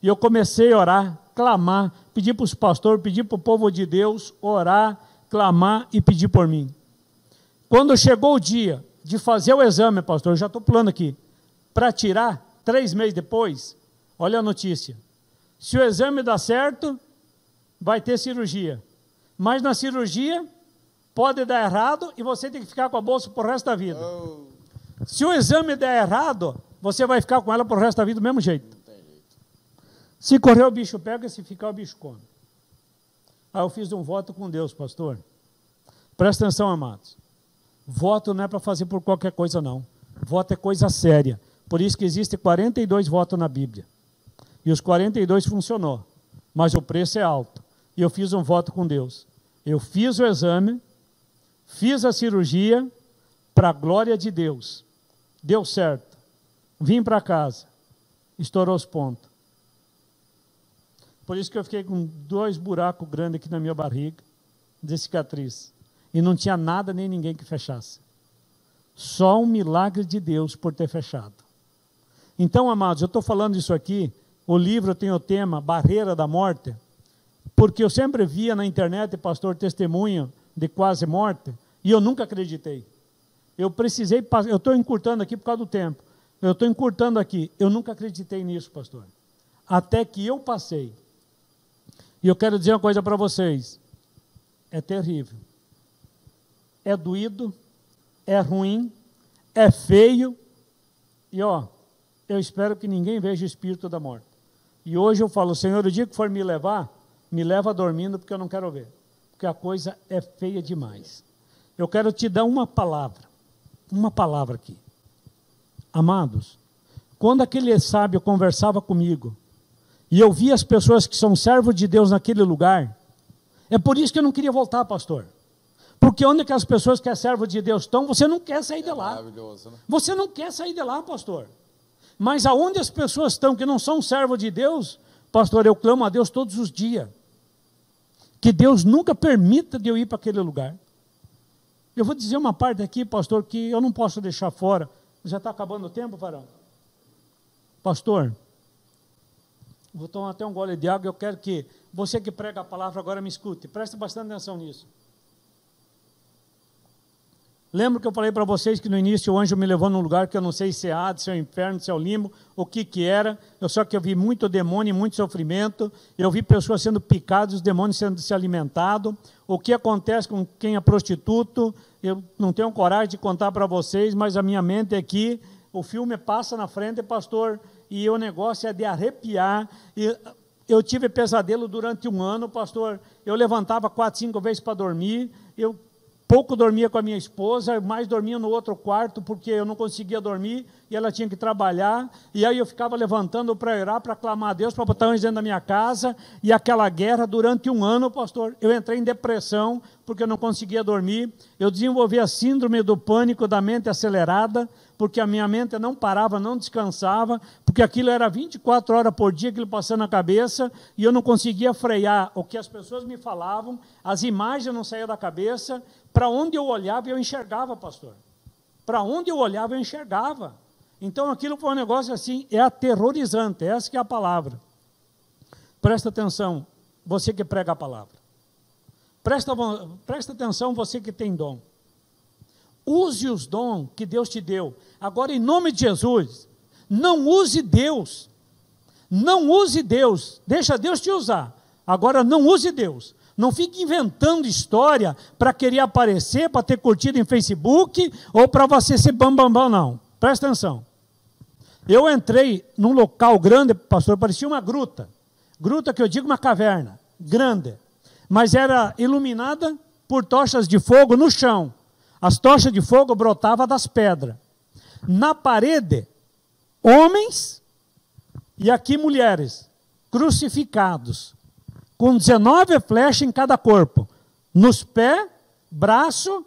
E eu comecei a orar, clamar, pedir para os pastores, pedir para o povo de Deus, orar, clamar e pedir por mim. Quando chegou o dia de fazer o exame, pastor, eu já estou pulando aqui, para tirar, 3 meses depois, olha a notícia. Se o exame dá certo, vai ter cirurgia. Mas na cirurgia, pode dar errado e você tem que ficar com a bolsa por resto da vida. Se o exame der errado, você vai ficar com ela por resto da vida do mesmo jeito. Se correr o bicho pega, se ficar o bicho come. Aí eu fiz um voto com Deus, pastor. Presta atenção, amados. Voto não é para fazer por qualquer coisa, não. Voto é coisa séria. Por isso que existem 42 votos na Bíblia. E os 42 funcionou. Mas o preço é alto. E eu fiz um voto com Deus. Eu fiz o exame, fiz a cirurgia, para a glória de Deus. Deu certo. Vim para casa. Estourou os pontos. Por isso que eu fiquei com 2 buracos grandes aqui na minha barriga, de cicatriz. E não tinha nada nem ninguém que fechasse. Só um milagre de Deus por ter fechado. Então, amados, eu estou falando isso aqui, o livro tem o tema Barreira da Morte, porque eu sempre via na internet, pastor, testemunho de quase morte, e eu nunca acreditei. Eu estou encurtando aqui por causa do tempo, eu estou encurtando aqui, eu nunca acreditei nisso, pastor. Até que eu passei. E eu quero dizer uma coisa para vocês, é terrível. É doído, é ruim, é feio, e ó, eu espero que ninguém veja o espírito da morte. E hoje eu falo, Senhor, o dia que for me levar, me leva dormindo, porque eu não quero ver. Porque a coisa é feia demais. Eu quero te dar uma palavra aqui. Amados, quando aquele sábio conversava comigo, e eu vi as pessoas que são servos de Deus naquele lugar, é por isso que eu não queria voltar, pastor. Porque onde que as pessoas que é servo de Deus estão, você não quer sair de lá. Maravilhoso, né? Você não quer sair de lá, pastor. Mas aonde as pessoas estão que não são servos de Deus, pastor, eu clamo a Deus todos os dias. Que Deus nunca permita de eu ir para aquele lugar. Eu vou dizer uma parte aqui, pastor, que eu não posso deixar fora. Já está acabando o tempo, varão? Pastor, vou tomar até um gole de água, eu quero que você que prega a palavra agora me escute. Preste bastante atenção nisso. Lembra que eu falei para vocês que no início o anjo me levou num lugar que eu não sei se é Hades, se é o inferno, se é o limbo, o que era. Só que eu vi muito demônio, muito sofrimento. Eu vi pessoas sendo picadas, os demônios sendo se alimentados. O que acontece com quem é prostituto, eu não tenho coragem de contar para vocês, mas a minha mente é que o filme passa na frente, pastor, e o negócio é de arrepiar. E eu tive pesadelo durante 1 ano, pastor. Eu levantava 4, 5 vezes para dormir. Eu pouco dormia com a minha esposa, mais dormia no outro quarto, porque eu não conseguia dormir, e ela tinha que trabalhar, e aí eu ficava levantando para orar, para clamar a Deus, para botar anjos dentro da minha casa, e aquela guerra durante 1 ano, pastor, eu entrei em depressão, porque eu não conseguia dormir, eu desenvolvi a síndrome do pânico da mente acelerada, porque a minha mente não parava, não descansava, porque aquilo era 24 horas por dia, aquilo passando na cabeça, e eu não conseguia frear o que as pessoas me falavam, as imagens não saíam da cabeça. Para onde eu olhava, eu enxergava, pastor. Para onde eu olhava, eu enxergava. Então aquilo foi um negócio assim, é aterrorizante, essa que é a palavra. Presta atenção, você que prega a palavra. Presta atenção, você que tem dom. Use os dons que Deus te deu. Agora, em nome de Jesus, não use Deus. Não use Deus. Deixa Deus te usar. Agora, não use Deus. Não fique inventando história para querer aparecer, para ter curtido em Facebook ou para você ser bambambam, não. Presta atenção. Eu entrei num local grande, pastor, parecia uma gruta. Gruta que eu digo uma caverna, grande. Mas era iluminada por tochas de fogo no chão. As tochas de fogo brotavam das pedras. Na parede, homens e aqui mulheres, crucificados, com 19 flechas em cada corpo, nos pés, braço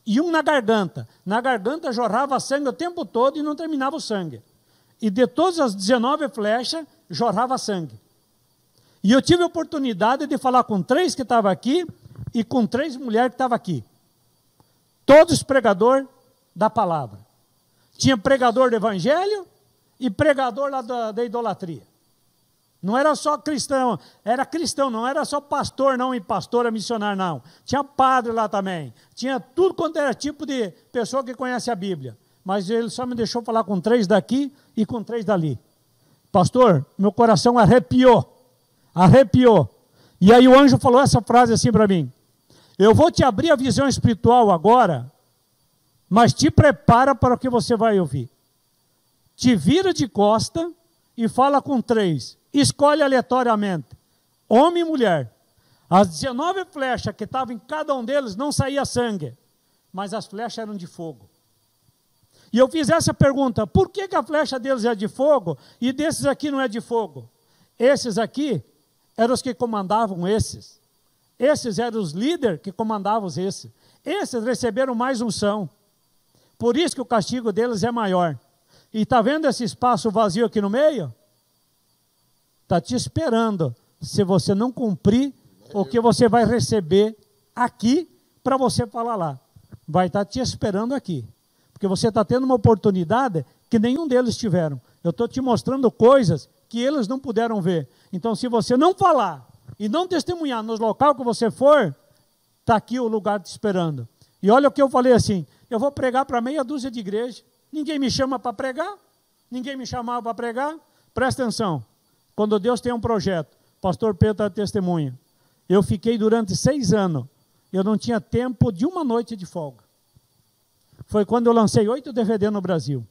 e um na garganta. Na garganta jorrava sangue o tempo todo e não terminava o sangue. E de todas as 19 flechas, jorrava sangue. E eu tive a oportunidade de falar com 3 que estavam aqui e com 3 mulheres que estavam aqui. Todos pregador da palavra. Tinha pregador do evangelho e pregador lá da idolatria. Não era só cristão, era cristão, não era só pastor não e pastora missionária não. Tinha padre lá também, tinha tudo quanto era tipo de pessoa que conhece a Bíblia. Mas ele só me deixou falar com 3 daqui e com 3 dali. Pastor, meu coração arrepiou, arrepiou. E aí o anjo falou essa frase assim para mim: eu vou te abrir a visão espiritual agora, mas te prepara para o que você vai ouvir. Te vira de costa e fala com 3. Escolhe aleatoriamente, homem e mulher. As 19 flechas que estavam em cada um deles não saía sangue, mas as flechas eram de fogo. E eu fiz essa pergunta: por que a flecha deles é de fogo e desses aqui não é de fogo? Esses aqui eram os que comandavam esses. Esses eram os líderes que comandavam esses. Esses receberam mais unção. Por isso que o castigo deles é maior. E está vendo esse espaço vazio aqui no meio? Está te esperando, se você não cumprir o que você vai receber aqui, para você falar lá. Vai estar te esperando aqui. Porque você está tendo uma oportunidade que nenhum deles tiveram. Eu estou te mostrando coisas que eles não puderam ver. Então, se você não falar e não testemunhar nos locais que você for, está aqui o lugar te esperando. E olha o que eu falei assim: eu vou pregar para meia dúzia de igrejas. Ninguém me chama para pregar. Ninguém me chamava para pregar. Presta atenção. Quando Deus tem um projeto, pastor Pedro está testemunha. Eu fiquei durante 6 anos, eu não tinha tempo de uma noite de folga. Foi quando eu lancei 8 DVD no Brasil.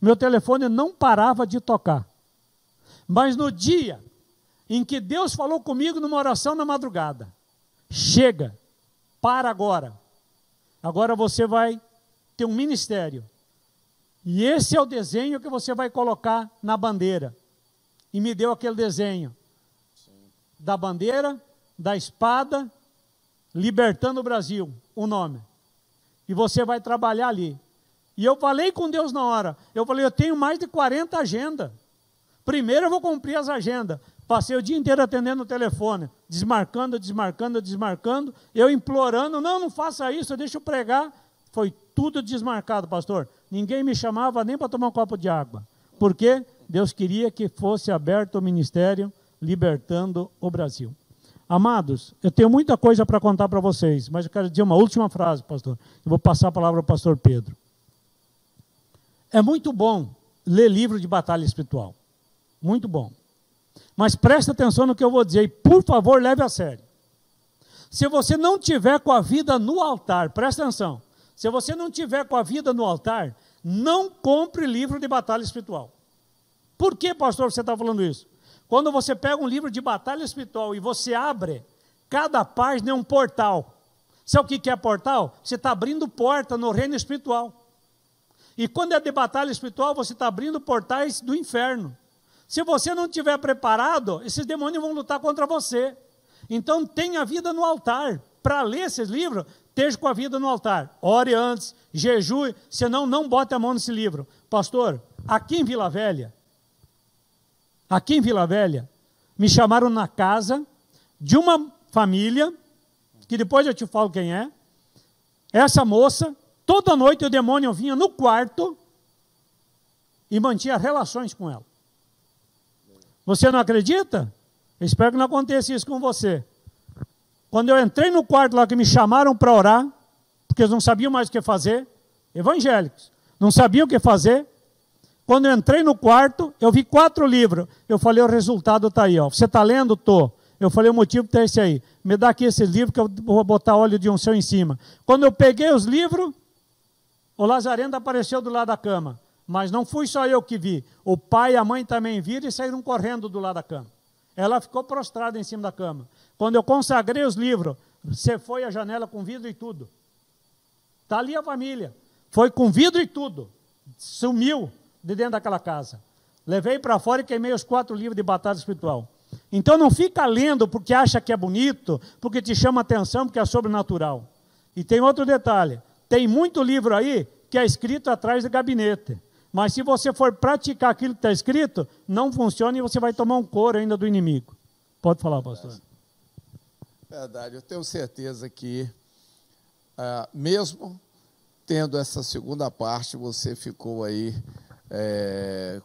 Meu telefone não parava de tocar. Mas no dia em que Deus falou comigo numa oração na madrugada: chega, para agora. Agora você vai ter um ministério. E esse é o desenho que você vai colocar na bandeira. E me deu aquele desenho da bandeira, da espada, libertando o Brasil, o nome. E você vai trabalhar ali. E eu falei com Deus na hora. Eu falei: eu tenho mais de 40 agendas. Primeiro eu vou cumprir as agendas. Passei o dia inteiro atendendo o telefone, desmarcando, desmarcando, desmarcando. Eu implorando: não faça isso, deixa eu pregar. Foi tudo desmarcado, pastor. Ninguém me chamava nem para tomar um copo de água. Por quê? Deus queria que fosse aberto o ministério libertando o Brasil. Amados, eu tenho muita coisa para contar para vocês, mas eu quero dizer uma última frase, pastor. Eu vou passar a palavra ao pastor Pedro. É muito bom ler livro de batalha espiritual. Muito bom. Mas presta atenção no que eu vou dizer e, por favor, leve a sério. Se você não tiver com a vida no altar, presta atenção. Se você não tiver com a vida no altar, não compre livro de batalha espiritual. Por que, pastor, você está falando isso? Quando você pega um livro de batalha espiritual e você abre, cada página é um portal. Sabe o que é portal? Você está abrindo porta no reino espiritual. E quando é de batalha espiritual, você está abrindo portais do inferno. Se você não estiver preparado, esses demônios vão lutar contra você. Então tenha a vida no altar. Para ler esses livros, esteja com a vida no altar. Ore antes, jejue, senão não bote a mão nesse livro. Pastor, aqui em Vila Velha, me chamaram na casa de uma família, que depois eu te falo quem é. Essa moça, toda noite o demônio vinha no quarto e mantinha relações com ela. Você não acredita? Eu espero que não aconteça isso com você. Quando eu entrei no quarto lá que me chamaram para orar, porque eles não sabiam mais o que fazer, evangélicos, não sabiam o que fazer. Quando eu entrei no quarto, eu vi 4 livros. Eu falei, o resultado está aí. Ó. Você está lendo? Estou. Eu falei, o motivo está esse aí. Me dá aqui esse livro que eu vou botar óleo de unção em cima. Quando eu peguei os livros, o Lazarento apareceu do lado da cama. Mas não fui só eu que vi. O pai e a mãe também viram e saíram correndo do lado da cama. Ela ficou prostrada em cima da cama. Quando eu consagrei os livros, você foi à janela com vidro e tudo. Está ali a família. Foi com vidro e tudo. Sumiu de dentro daquela casa. Levei para fora e queimei os 4 livros de batalha espiritual. Então não fica lendo porque acha que é bonito, porque te chama atenção, porque é sobrenatural. E tem outro detalhe. Tem muito livro aí que é escrito atrás do gabinete. Mas se você for praticar aquilo que está escrito, não funciona e você vai tomar um couro ainda do inimigo. Pode falar, pastor. Verdade, eu tenho certeza que, mesmo tendo essa segunda parte, você ficou aí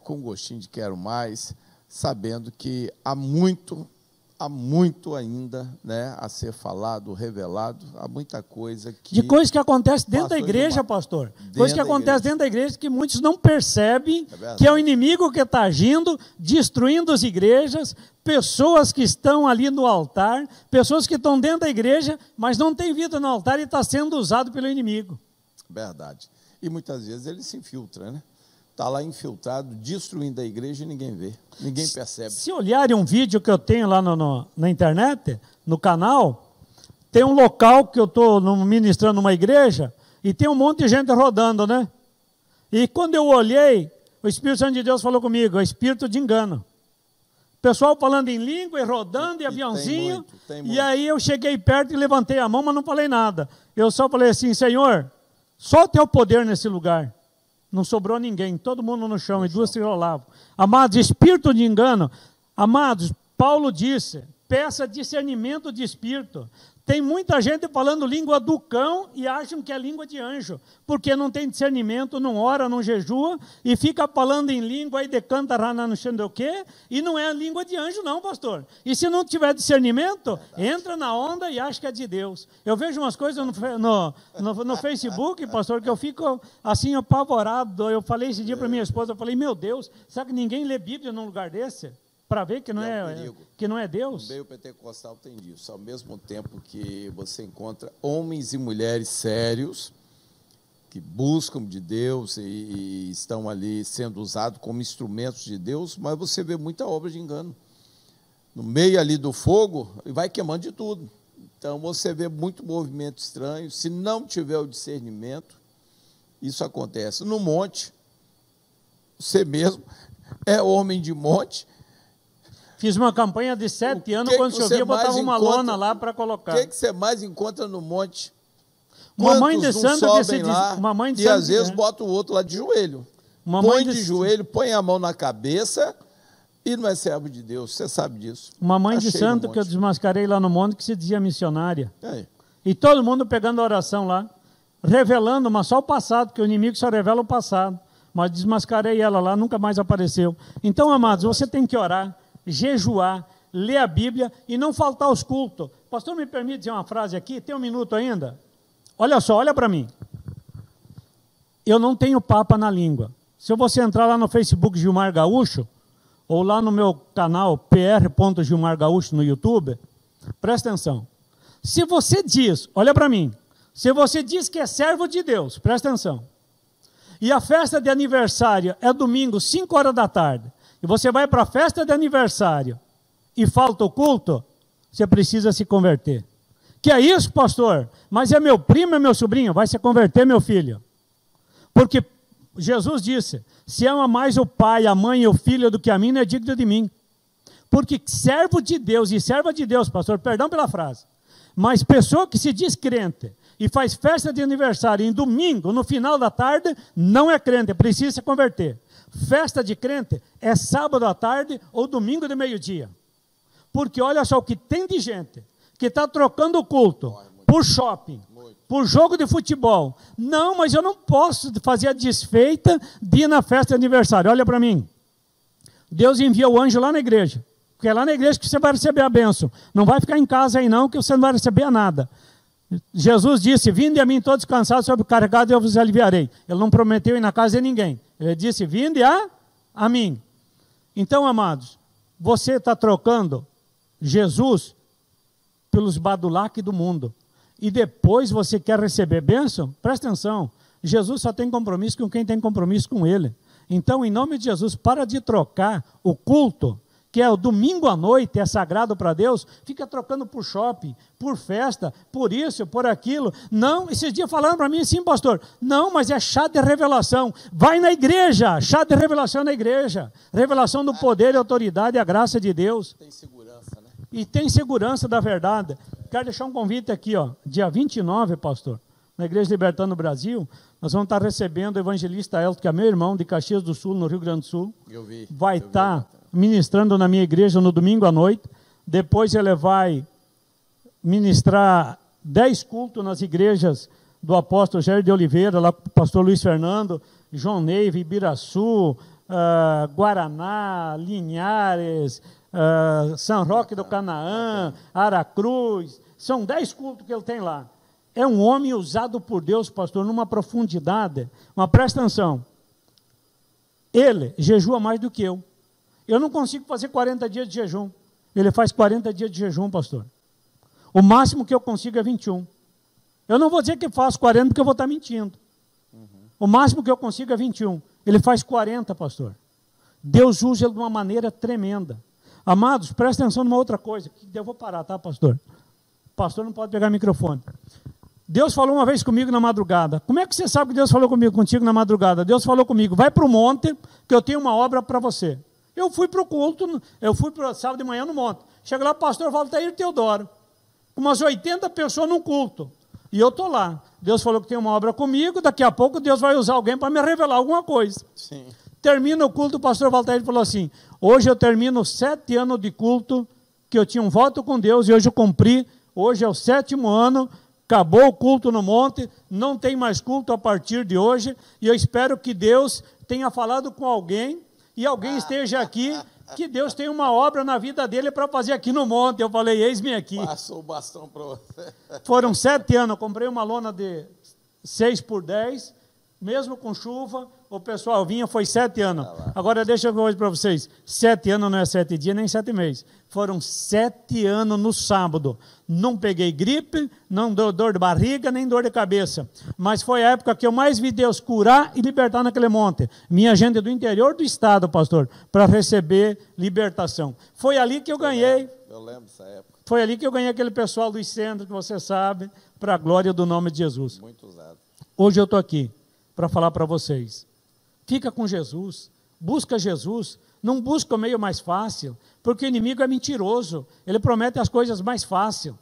com gostinho de quero mais, sabendo que há muito ainda, né, a ser falado, revelado, há muita coisa que... De coisas que acontecem dentro da igreja, pastor. Coisas que acontecem dentro da igreja que muitos não percebem, que é o inimigo que está agindo, destruindo as igrejas, pessoas que estão ali no altar, pessoas que estão dentro da igreja, mas não têm vida no altar e está sendo usado pelo inimigo. Verdade. E muitas vezes ele se infiltra, né? Está lá infiltrado, destruindo a igreja e ninguém vê, ninguém percebe. Se olharem um vídeo que eu tenho lá na internet, no canal, tem um local que eu estou ministrando numa igreja e tem um monte de gente rodando, né? E quando eu olhei, o Espírito Santo de Deus falou comigo, é espírito de engano. Pessoal falando em língua e rodando e aviãozinho. Tem muito. E aí eu cheguei perto e levantei a mão, mas não falei nada. Eu só falei assim, Senhor, só o teu poder nesse lugar. Não sobrou ninguém, todo mundo no chão, e 2 se rolavam. Amados, espírito de engano. Amados, Paulo disse, peça discernimento de espírito. Tem muita gente falando língua do cão e acham que é língua de anjo, porque não tem discernimento, não ora, não jejua, e fica falando em língua e decanta não sei o quê, e não é língua de anjo não, pastor. E se não tiver discernimento, entra na onda e acha que é de Deus. Eu vejo umas coisas no Facebook, pastor, que eu fico assim apavorado. Eu falei esse dia para minha esposa, eu falei, meu Deus, será que ninguém lê Bíblia num lugar desse? Para ver que não é Deus. O meio pentecostal tem disso. Ao mesmo tempo que você encontra homens e mulheres sérios, que buscam de Deus e estão ali sendo usados como instrumentos de Deus, mas você vê muita obra de engano. No meio ali do fogo, vai queimando de tudo. Então, você vê muito movimento estranho. Se não tiver o discernimento, isso acontece. No monte, você mesmo é homem de monte. Fiz uma campanha de 7 anos, quando chovia, botava uma lona lá para colocar. O que você mais encontra no monte? Uma mãe de santo e às vezes bota o outro lá de joelho. Põe de joelho, põe a mão na cabeça e não é servo de Deus, você sabe disso. Uma mãe de santo que eu desmascarei lá no monte, que se dizia missionária. E todo mundo pegando a oração lá, revelando, mas só o passado, porque o inimigo só revela o passado. Mas desmascarei ela lá, nunca mais apareceu. Então, amados, você tem que orar, jejuar, ler a Bíblia e não faltar aos cultos. Pastor, me permite dizer uma frase aqui? Tem um minuto ainda? Olha só, olha para mim. Eu não tenho papa na língua. Se você entrar lá no Facebook Gilmar Gaúcho, ou lá no meu canal pr.Gilmar Gaúcho no YouTube, presta atenção. Se você diz, olha para mim, se você diz que é servo de Deus, presta atenção, e a festa de aniversário é domingo, 5 horas da tarde, e você vai para a festa de aniversário e falta o culto, você precisa se converter. Que é isso, pastor? Mas é meu primo, é meu sobrinho, vai se converter, meu filho. Porque Jesus disse, se ama mais o pai, a mãe e o filho do que a mim, não é digno de mim. Porque servo de Deus e serva de Deus, pastor, perdão pela frase, mas pessoa que se diz crente e faz festa de aniversário em domingo, no final da tarde, não é crente, precisa se converter. Festa de crente é sábado à tarde ou domingo de meio-dia. Porque olha só o que tem de gente que está trocando o culto por shopping, por jogo de futebol. Não, mas eu não posso fazer a desfeita de ir na festa de aniversário. Olha para mim. Deus envia o anjo lá na igreja. Porque é lá na igreja que você vai receber a bênção. Não vai ficar em casa aí não, que você não vai receber nada. Jesus disse, vinde a mim todos cansados, sobrecarregados, eu vos aliviarei. Ele não prometeu ir na casa de ninguém. Ele disse, vinde a mim. Então, amados, você está trocando Jesus pelos badulaques do mundo. E depois você quer receber bênção? Presta atenção. Jesus só tem compromisso com quem tem compromisso com Ele. Então, em nome de Jesus, para de trocar o culto, que é o domingo à noite, é sagrado para Deus, fica trocando por shopping, por festa, por isso, por aquilo. Não, esses dias falaram para mim, sim, pastor, não, mas é chá de revelação. Vai na igreja, chá de revelação na igreja. Revelação do poder e autoridade e a graça de Deus. Tem segurança, né? E tem segurança da verdade. Quero deixar um convite aqui, ó, dia 29, pastor, na Igreja Libertando o Brasil, nós vamos estar recebendo o evangelista Elton, que é meu irmão, de Caxias do Sul, no Rio Grande do Sul. Vai estar ministrando na minha igreja no domingo à noite. Depois ele vai ministrar 10 cultos nas igrejas do apóstolo Jair de Oliveira, lá com o pastor Luiz Fernando, João Neiva, Ibiraçu, Guaraná, Linhares, São Roque do Canaã, Aracruz. São 10 cultos que ele tem lá. É um homem usado por Deus, pastor, numa profundidade. Mas presta atenção. Ele jejua mais do que eu. Eu não consigo fazer 40 dias de jejum. Ele faz 40 dias de jejum, pastor. O máximo que eu consigo é 21. Eu não vou dizer que faço 40 porque eu vou estar mentindo. O máximo que eu consigo é 21. Ele faz 40, pastor. Deus usa ele de uma maneira tremenda. Amados, presta atenção numa outra coisa. Eu vou parar, tá, pastor? O pastor não pode pegar o microfone. Deus falou uma vez comigo na madrugada. Como é que você sabe que Deus falou contigo na madrugada? Deus falou comigo, vai para o monte, que eu tenho uma obra para você. Eu fui para o culto, eu fui para sábado de manhã no monte. Chega lá, pastor Valtair Teodoro, umas 80 pessoas num culto. E eu estou lá. Deus falou que tem uma obra comigo, daqui a pouco Deus vai usar alguém para me revelar alguma coisa. Sim. Termina o culto, o pastor Valtair falou assim, hoje eu termino 7 anos de culto, que eu tinha um voto com Deus, e hoje eu cumpri, hoje é o 7º ano, acabou o culto no monte, não tem mais culto a partir de hoje, e eu espero que Deus tenha falado com alguém, e alguém esteja aqui, que Deus tem uma obra na vida dele para fazer aqui no monte. Eu falei, eis-me aqui. Passou o bastão para você. Foram 7 anos, eu comprei uma lona de 6 por 10, mesmo com chuva, o pessoal vinha, foi 7 anos. Agora deixa eu ver hoje para vocês, 7 anos não é 7 dias, nem 7 meses. Foram 7 anos no sábado. Não peguei gripe, não deu dor de barriga, nem dor de cabeça. Mas foi a época que eu mais vi Deus curar e libertar naquele monte. Minha gente é do interior do estado, pastor, para receber libertação. Foi ali que eu ganhei. Eu lembro dessa época. Foi ali que eu ganhei aquele pessoal dos centros, que você sabe, para a glória do nome de Jesus. Muito usado. Hoje eu estou aqui para falar para vocês. Fica com Jesus, busca Jesus, não busca o meio mais fácil, porque o inimigo é mentiroso, ele promete as coisas mais fáceis,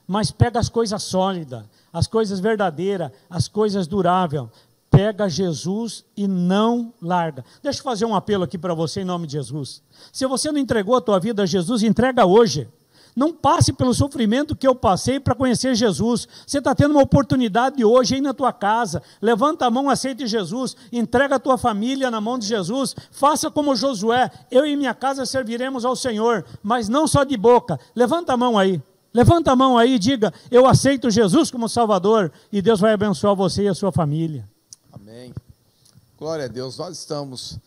mas pega as coisas sólidas, as coisas verdadeiras, as coisas duráveis, pega Jesus e não larga. Deixa eu fazer um apelo aqui para você em nome de Jesus. Se você não entregou a tua vida a Jesus, entrega hoje. Não passe pelo sofrimento que eu passei para conhecer Jesus. Você está tendo uma oportunidade hoje aí na tua casa. Levanta a mão, aceite Jesus. Entrega a tua família na mão de Jesus. Faça como Josué. Eu e minha casa serviremos ao Senhor. Mas não só de boca. Levanta a mão aí. Levanta a mão aí e diga, eu aceito Jesus como Salvador. E Deus vai abençoar você e a sua família. Amém. Glória a Deus. Nós estamos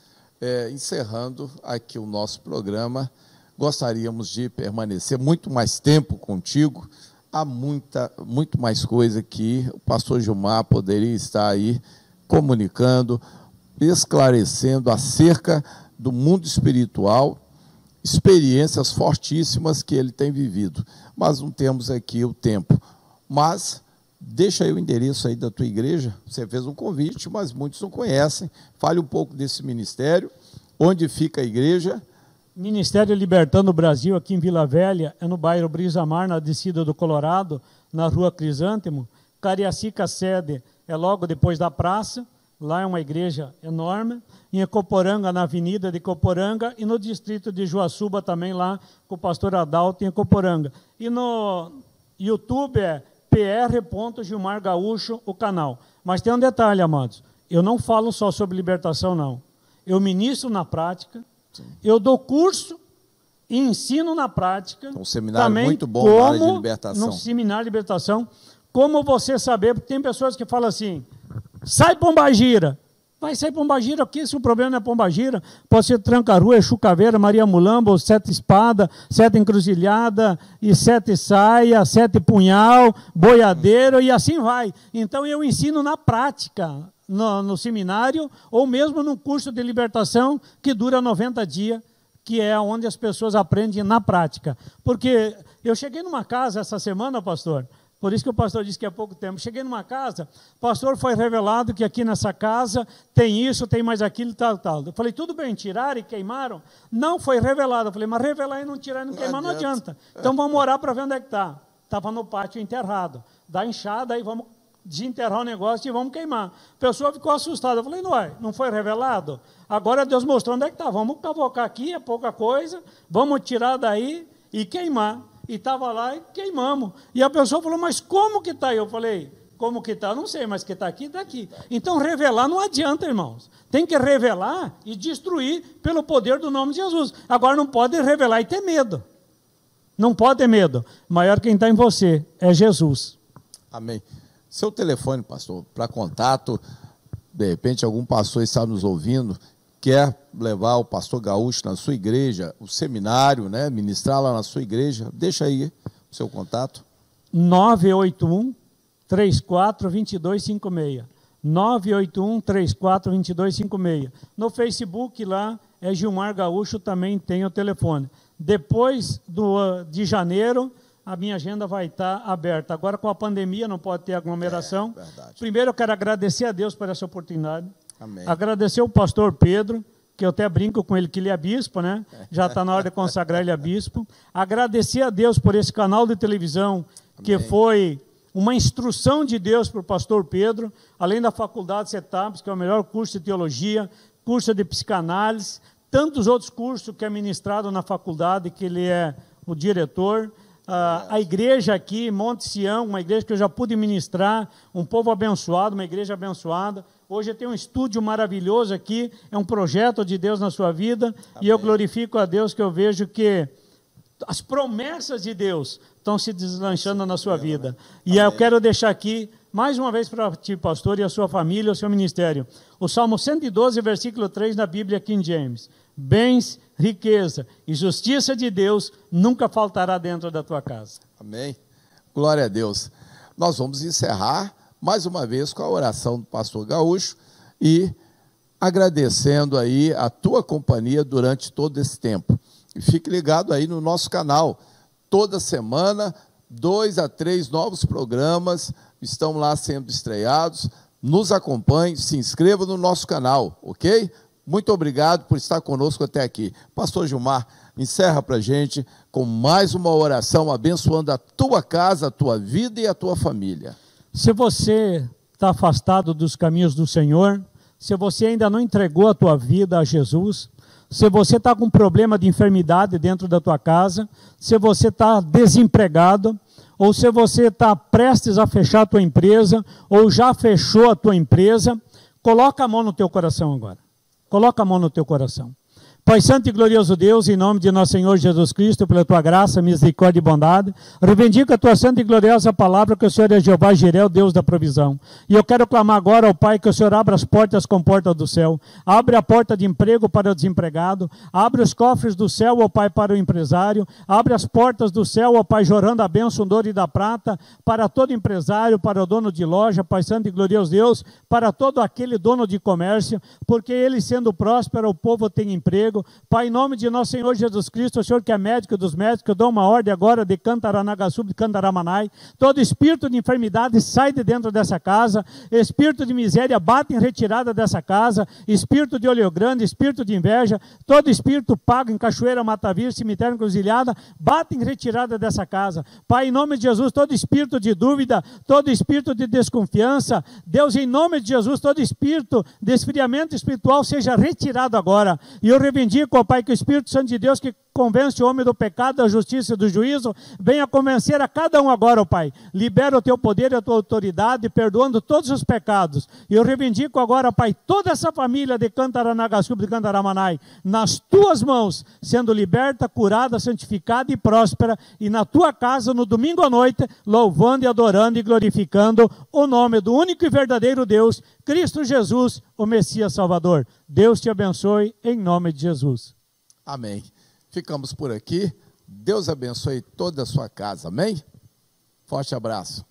encerrando aqui o nosso programa. Gostaríamos de permanecer muito mais tempo contigo. Há muito mais coisa que o pastor Gilmar poderia estar aí comunicando, esclarecendo acerca do mundo espiritual, experiências fortíssimas que ele tem vivido. Mas não temos aqui o tempo. Mas deixa aí o endereço aí da tua igreja. Você fez um convite, mas muitos não conhecem. Fale um pouco desse ministério. Onde fica a igreja? Ministério Libertando o Brasil, aqui em Vila Velha, é no bairro Brisa Mar, na descida do Colorado, na rua Crisântemo. Cariacica, sede, é logo depois da praça, lá é uma igreja enorme. Em Ecoporanga, na avenida de Ecoporanga, e no distrito de Juaçuba também, lá com o pastor Adalto em Ecoporanga. E no YouTube é pr.Gilmar Gaúcho, o canal. Mas tem um detalhe, amados, eu não falo só sobre libertação, não. Eu ministro na prática. Sim. Eu dou curso e ensino na prática. Um seminário muito bom na área de libertação. No seminário de libertação, Como você saber, porque tem pessoas que falam assim, sai Pombagira. Vai sair Pombagira, porque se o problema não é Pombagira, pode ser Tranca-Rua, Exu Caveira, Maria Mulamba, ou Sete Espada, Sete Encruzilhada, e Sete Saia, Sete Punhal, Boiadeiro, e assim vai. Então eu ensino na prática, no seminário, ou mesmo num curso de libertação que dura 90 dias, que é onde as pessoas aprendem na prática. Porque eu cheguei numa casa essa semana, pastor, por isso que o pastor disse que há pouco tempo. Cheguei numa casa, pastor, foi revelado que aqui nessa casa tem isso, tem mais aquilo, tal, tal. Eu falei, tudo bem, tiraram e queimaram? Não, foi revelado. Eu falei, mas revelar e não tirar e não queimar não adianta. Então vamos orar para ver onde é que está. Estava no pátio enterrado. Dá enxada, aí vamos desenterrar o negócio e vamos queimar. A pessoa ficou assustada. Eu falei, não foi revelado? Agora Deus mostrou onde é que está. Vamos cavocar aqui, é pouca coisa, vamos tirar daí e queimar. E estava lá e queimamos. E a pessoa falou, mas como que está? Eu falei, como que está? Não sei, mas que está aqui, está aqui. Então, revelar não adianta, irmãos. Tem que revelar e destruir pelo poder do nome de Jesus. Agora, não pode revelar e ter medo. Não pode ter medo. Maior quem está em você é Jesus. Amém. Seu telefone, pastor, para contato, de repente algum pastor está nos ouvindo, quer levar o pastor Gaúcho na sua igreja, o seminário, né, ministrar lá na sua igreja, deixa aí o seu contato. 981-34-2256. 981-34-2256. No Facebook lá é Gilmar Gaúcho, também tem o telefone. Depois de janeiro, a minha agenda vai estar aberta. Agora, com a pandemia, não pode ter aglomeração. Primeiro, eu quero agradecer a Deus por essa oportunidade. Amém. Agradecer o pastor Pedro, que eu até brinco com ele que ele é bispo, né? Já está na hora de consagrar ele a bispo. Agradecer a Deus por esse canal de televisão, que foi uma instrução de Deus para o pastor Pedro, além da faculdade CETAPS, que é o melhor curso de teologia, curso de psicanálise, tantos outros cursos que é ministrado na faculdade, que ele é o diretor. A igreja aqui, Monte Sião, uma igreja que eu já pude ministrar, um povo abençoado, uma igreja abençoada. Hoje tem um estúdio maravilhoso aqui, é um projeto de Deus na sua vida. Amém. E eu glorifico a Deus que eu vejo que as promessas de Deus estão se deslanchando na sua vida. E eu quero deixar aqui, mais uma vez para ti, pastor, e a sua família, o seu ministério, o Salmo 112, versículo 3 da Bíblia King James. Bens, riqueza e justiça de Deus nunca faltará dentro da tua casa. Amém. Glória a Deus. Nós vamos encerrar mais uma vez com a oração do pastor Gaúcho e agradecendo aí a tua companhia durante todo esse tempo. E fique ligado aí no nosso canal. Toda semana, 2 a 3 novos programas estão lá sendo estreados. Nos acompanhe, se inscreva no nosso canal, ok? Muito obrigado por estar conosco até aqui. Pastor Gilmar, encerra para a gente com mais uma oração abençoando a tua casa, a tua vida e a tua família. Se você está afastado dos caminhos do Senhor, se você ainda não entregou a tua vida a Jesus, se você está com problema de enfermidade dentro da tua casa, se você está desempregado, ou se você está prestes a fechar a tua empresa, ou já fechou a tua empresa, coloca a mão no teu coração agora. Coloca a mão no teu coração. Pai santo e glorioso Deus, em nome de nosso Senhor Jesus Cristo, pela tua graça, misericórdia e bondade, reivindico a tua santa e gloriosa palavra, que o Senhor é Jeová Jireh, o Deus da provisão. E eu quero clamar agora ao Pai que o Senhor abra as portas com portas do céu. Abre a porta de emprego para o desempregado. Abre os cofres do céu, ó Pai, para o empresário. Abre as portas do céu, ó Pai, jorrando a bênção do ouro e da prata, para todo empresário, para o dono de loja, Pai santo e glorioso Deus, para todo aquele dono de comércio, porque ele sendo próspero, o povo tem emprego. Pai, em nome de nosso Senhor Jesus Cristo, o Senhor que é médico dos médicos, eu dou uma ordem agora de Cantaranagaçu, de Cantaramanai. Todo espírito de enfermidade sai de dentro dessa casa, espírito de miséria bate em retirada dessa casa, espírito de olho grande, espírito de inveja, todo espírito pago em Cachoeira, Matavir, Cemitério Encruzilhada, bate em retirada dessa casa. Pai, em nome de Jesus, todo espírito de dúvida, todo espírito de desconfiança, Deus, em nome de Jesus, todo espírito de esfriamento espiritual seja retirado agora. E eu reivindico, ó Pai, que o Espírito Santo de Deus que convence o homem do pecado, da justiça e do juízo, venha convencer a cada um agora, ó Pai. Libera o teu poder e a tua autoridade, perdoando todos os pecados. E eu reivindico agora, Pai, toda essa família de Cantaranagaçu, de Cantaramanai, nas tuas mãos, sendo liberta, curada, santificada e próspera, e na tua casa, no domingo à noite, louvando e adorando e glorificando o nome do único e verdadeiro Deus, Cristo Jesus, o Messias Salvador. Deus te abençoe, em nome de Jesus. Amém. Ficamos por aqui. Deus abençoe toda a sua casa. Amém? Forte abraço.